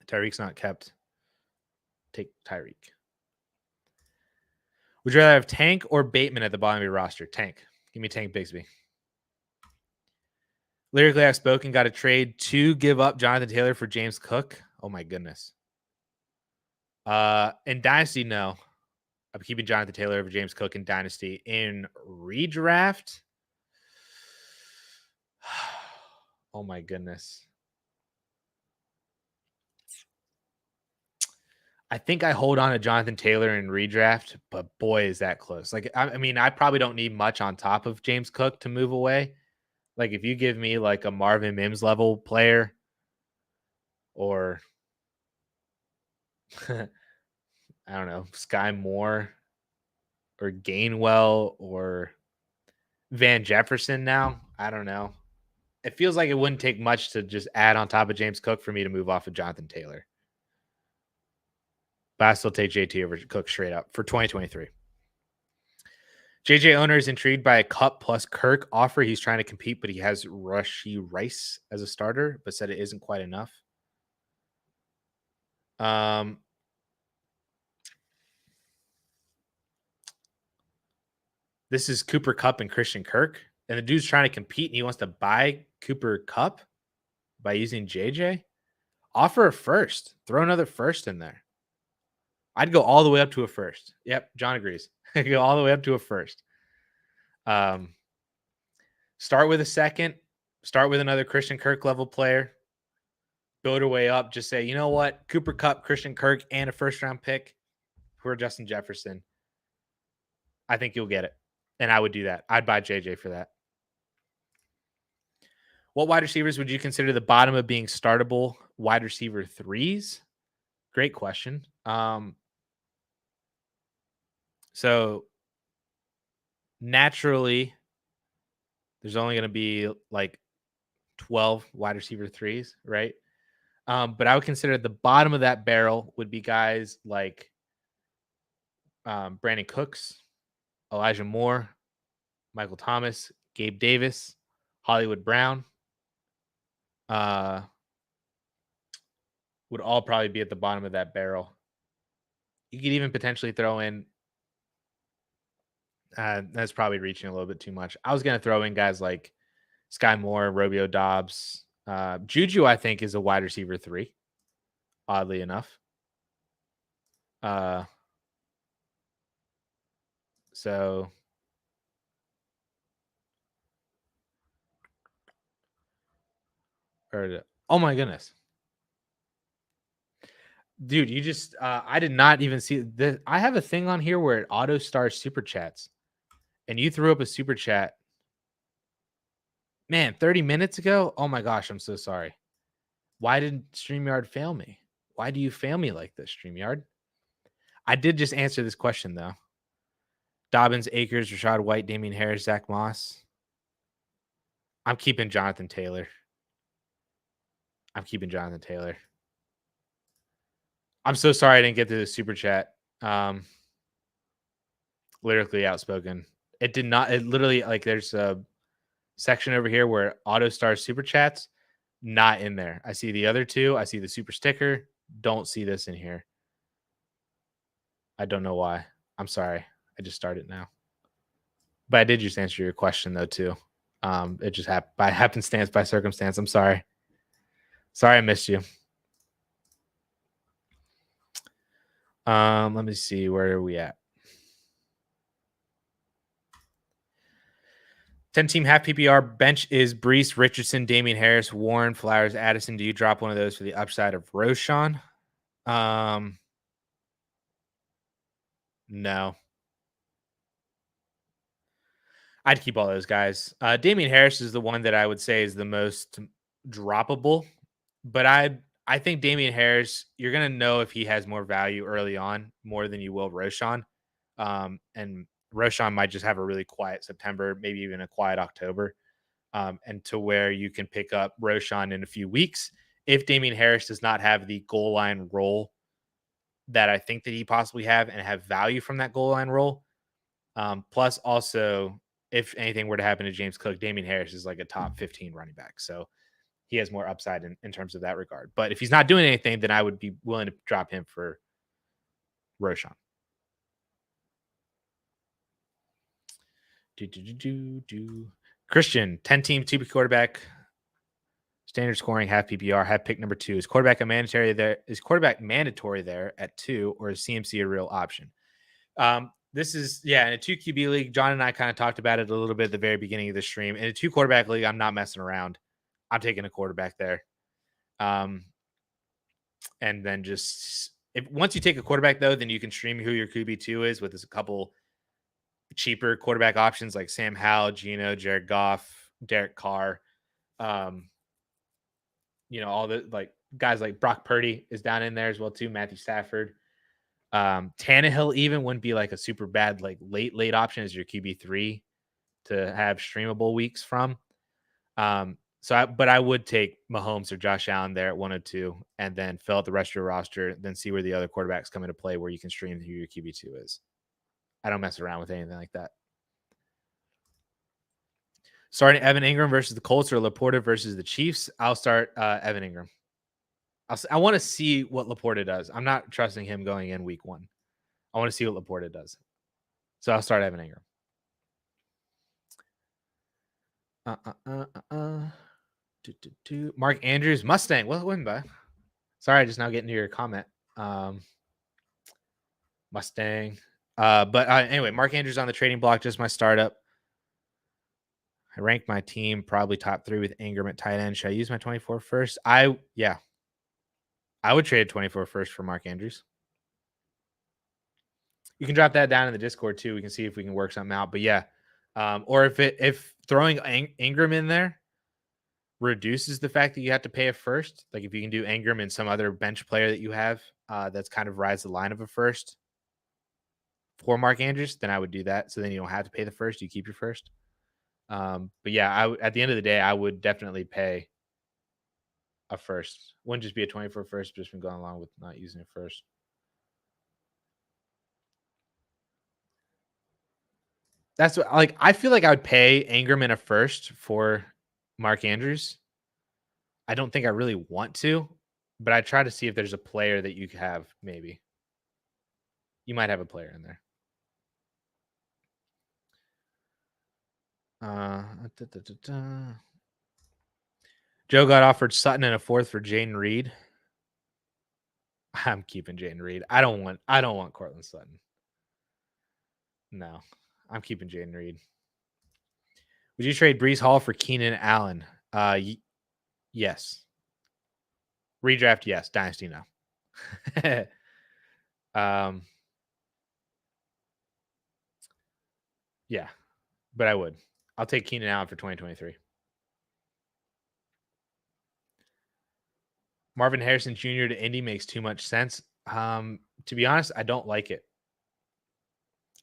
Tyreek's not kept. Take Tyreek. Would you rather have Tank or Bateman at the bottom of your roster? Tank. Give me Tank Bigsby. Lyrically Outspoken got a trade to give up Jonathan Taylor for James Cook. Oh my goodness. In Dynasty, no. I'm keeping Jonathan Taylor over James Cook in Dynasty. In redraft, oh my goodness. I think I hold on to Jonathan Taylor in redraft, but boy, is that close. Like, I mean, I probably don't need much on top of James Cook to move away. Like, if you give me like a Marvin Mims level player or I don't know, Sky Moore or Gainwell or Van Jefferson now, I don't know. It feels like it wouldn't take much to just add on top of James Cook for me to move off of Jonathan Taylor. But I still take JT over Cook straight up for 2023. JJ owner is intrigued by a Cup plus Kirk offer. He's trying to compete, but he has Rashee Rice as a starter, but said it isn't quite enough. This is Cooper Kupp and Christian Kirk, and the dude's trying to compete, and he wants to buy Cooper Kupp by using JJ. Offer a first. Throw another first in there. I'd go all the way up to a first. Yep, John agrees. I'd go all the way up to a first. Start with a second. Start with another Christian Kirk level player. Build your way up. Just say, you know what? Cooper Kupp, Christian Kirk, and a first-round pick for Justin Jefferson. I think you'll get it. And I would do that. I'd buy JJ for that. What wide receivers would you consider the bottom of being startable wide receiver 3s? Great question. So naturally, there's only going to be like 12 wide receiver 3s, right? But I would consider the bottom of that barrel would be guys like Brandon Cooks, Elijah Moore, Michael Thomas, Gabe Davis, Hollywood Brown. Would all probably be at the bottom of that barrel. You could even potentially throw in, that's probably reaching a little bit too much. I was going to throw in guys like Sky Moore, Romeo Dobbs. Juju, I think, is a wide receiver 3, oddly enough. So oh my goodness. Dude, you just I did not even see this. I have a thing on here where it auto stars super chats, and you threw up a super chat, man, 30 minutes ago. Oh my gosh, I'm so sorry. Why did StreamYard fail me? Why do you fail me like this, StreamYard? I did just answer this question though. Dobbins, Akers, Rashad White, Damian Harris, Zach Moss. I'm keeping Jonathan Taylor. I'm so sorry I didn't get to the super chat. Lyrically outspoken. It did not. It literally, like, there's a section over here where auto star super chats, not in there. I see the other two. I see the super sticker. Don't see this in here. I don't know why. I'm sorry. I just started now. But I did just answer your question though too. It just happened by happenstance, by circumstance. I'm sorry. Sorry I missed you. Let me see. Where are we at? 10-team half PPR bench is Breece, Richardson, Damian Harris, Warren, Flowers, Addison. Do you drop one of those for the upside of Roshan? No. I'd keep all those guys. Damian Harris is the one that I would say is the most droppable, but I think Damian Harris, you're gonna know if he has more value early on more than you will Roshan. And Roshan might just have a really quiet September, maybe even a quiet October. And to where you can pick up Roshan in a few weeks if Damian Harris does not have the goal line role that I think that he possibly have and have value from that goal line role. Plus, also, if anything were to happen to James Cook, Damian Harris is like a top 15 running back. So he has more upside in terms of that regard. But if he's not doing anything, then I would be willing to drop him for Roshan. Christian, 10-team, 2 quarterback, standard scoring, half PPR, half pick number 2. Is quarterback mandatory there at 2, or is CMC a real option? This is, in a 2 QB league. John and I kind of talked about it a little bit at the very beginning of the stream. In a 2 quarterback league, I'm not messing around. I'm taking a quarterback there. And then just once you take a quarterback, though, then you can stream who your QB2 is with a couple cheaper quarterback options like Sam Howell, Geno, Jared Goff, Derek Carr. All the like guys like Brock Purdy is down in there as well too. Matthew Stafford. Tannehill even wouldn't be like a super bad like late option as your QB3 to have streamable weeks from. But I would take Mahomes or Josh Allen there at 102 and then fill out the rest of your roster, then see where the other quarterbacks come into play where you can stream who your QB2 is. I don't mess around with anything like that. Starting Evan Ingram versus the Colts or Laporta versus the Chiefs, I'll start Evan Ingram. I want to see what Laporta does. I'm not trusting him going in week 1. I want to see what Laporta does. So I'll start Evan Ingram. Mark Andrews, Mustang. Well, win by. Sorry, I just now getting to your comment. Mustang. Anyway, Mark Andrews on the trading block, just my startup. I ranked my team probably top 3 with Ingram at tight end. Should I use my 24 first? I would trade 24 first for Mark Andrews. You can drop that down in the Discord too. We can see if we can work something out. But yeah, or if throwing Ingram in there reduces the fact that you have to pay a first, like if you can do Ingram and some other bench player that you have that's kind of rides the line of a first for Mark Andrews, then I would do that. So then you don't have to pay the first. You keep your first. But yeah, at the end of the day, I would definitely pay a first. Wouldn't just be a 24 first, just been going along with not using it first. That's what, like, I feel like I would pay Ingram in a first for Mark Andrews. I don't think I really want to, but I try to see if there's a player that you could have. Maybe you might have a player in there. Joe got offered Sutton and a 4th for Jayden Reed. I'm keeping Jayden Reed. I don't want Cortland Sutton. No, I'm keeping Jayden Reed. Would you trade Breece Hall for Keenan Allen? Yes. Redraft, yes. Dynasty, no. Yeah, but I would. I'll take Keenan Allen for 2023. Marvin Harrison Jr. to Indy makes too much sense. To be honest, I don't like it.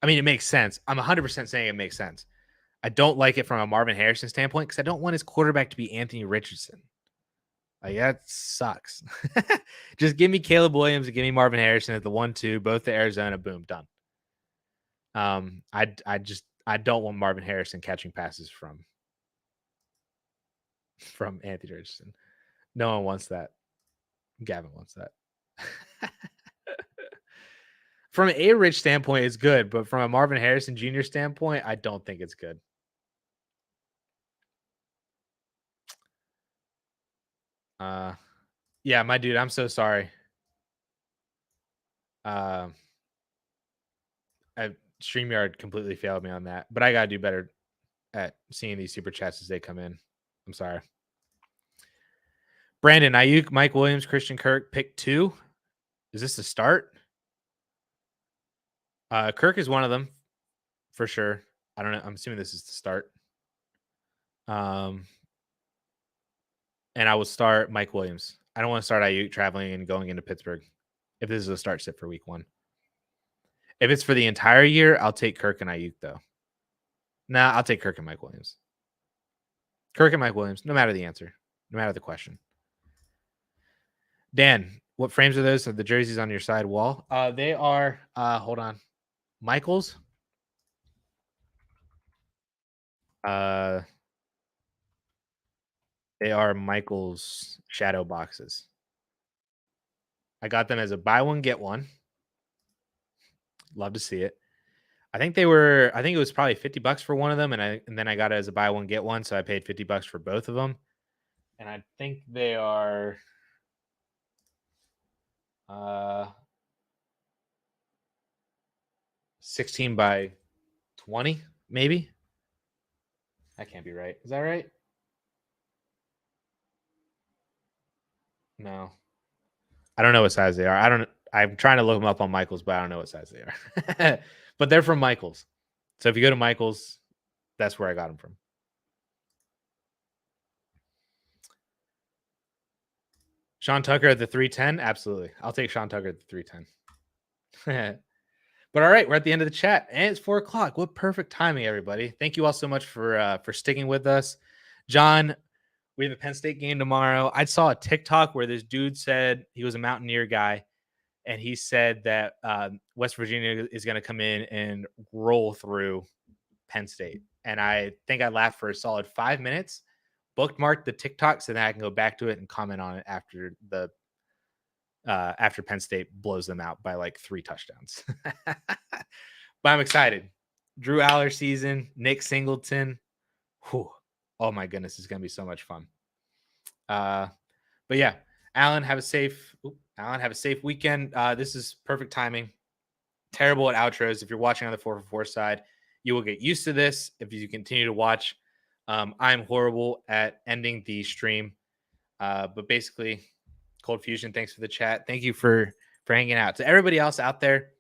I mean, it makes sense. I'm 100% saying it makes sense. I don't like it from a Marvin Harrison standpoint because I don't want his quarterback to be Anthony Richardson. Like, that sucks. Just give me Caleb Williams and give me Marvin Harrison at the 1-2, both to Arizona. Boom, done. I don't want Marvin Harrison catching passes from Anthony Richardson. No one wants that. Gavin wants that. From an A-Rich standpoint, it's good, but from a Marvin Harrison Jr. standpoint, I don't think it's good. Yeah, my dude, I'm so sorry. StreamYard completely failed me on that, but I gotta do better at seeing these super chats as they come in. I'm sorry. Brandon Ayuk, Mike Williams, Christian Kirk, pick 2. Is this the start? Kirk is one of them for sure. I don't know. I'm assuming this is the start. And I will start Mike Williams. I don't want to start Ayuk traveling and going into Pittsburgh if this is a start sit for week 1. If it's for the entire year, I'll take Kirk and Ayuk, though. Nah, I'll take Kirk and Mike Williams. Kirk and Mike Williams, no matter the answer, no matter the question. Dan, what frames are those? Are the jerseys on your side wall? They are, hold on, Michael's. They are Michael's shadow boxes. I got them as a buy one, get one. Love to see it. I think it was probably $50 for one of them. And then I got it as a buy one, get one. So I paid $50 for both of them. And I think they are, 16 by 20, maybe. That can't be right. Is that right? No. I don't know what size they are. I'm trying to look them up on Michael's, but I don't know what size they are. But they're from Michael's. So if you go to Michael's, that's where I got them from. Sean Tucker at the 310? Absolutely. I'll take Sean Tucker at the 310. But all right, we're at the end of the chat, and it's 4:00. What perfect timing, everybody. Thank you all so much for sticking with us. John, we have a Penn State game tomorrow. I saw a TikTok where this dude said he was a Mountaineer guy, and he said that West Virginia is going to come in and roll through Penn State. And I think I laughed for a solid 5 minutes, bookmarked the TikTok so that I can go back to it and comment on it after Penn State blows them out by like 3 touchdowns. But I'm excited. Drew Aller season, Nick Singleton. Whew. Oh my goodness, it's going to be so much fun. But yeah, Alan, have a safe weekend. This is perfect timing. Terrible at outros. If you're watching on the 444 side, you will get used to this if you continue to watch. I'm horrible at ending the stream. But basically, Cold Fusion, thanks for the chat. Thank you for hanging out. To everybody else out there,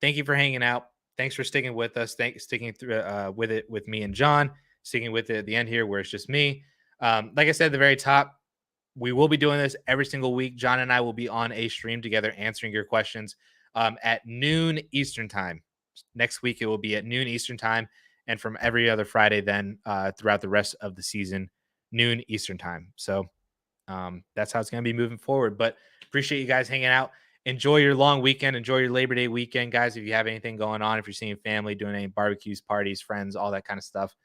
thank you for hanging out. Thanks for sticking with us. Sticking through with it with me and John. Sticking with it at the end here where it's just me. Like I said at the very top, we will be doing this every single week. John and I will be on a stream together answering your questions at noon Eastern time. Next week, it will be at noon Eastern time. And from every other Friday then throughout the rest of the season, noon Eastern time. So that's how it's going to be moving forward. But appreciate you guys hanging out. Enjoy your long weekend. Enjoy your Labor Day weekend, guys. If you have anything going on, if you're seeing family, doing any barbecues, parties, friends, all that kind of stuff,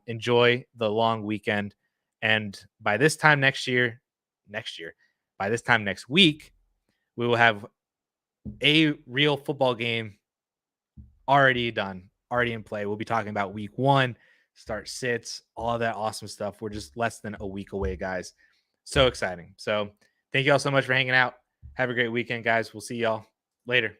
enjoy the long weekend. And by this time next week, we will have a real football game already done, already in play. We'll be talking about week 1, start sits, all that awesome stuff. We're just less than a week away, guys. So exciting. So thank you all so much for hanging out. Have a great weekend, guys. We'll see y'all later.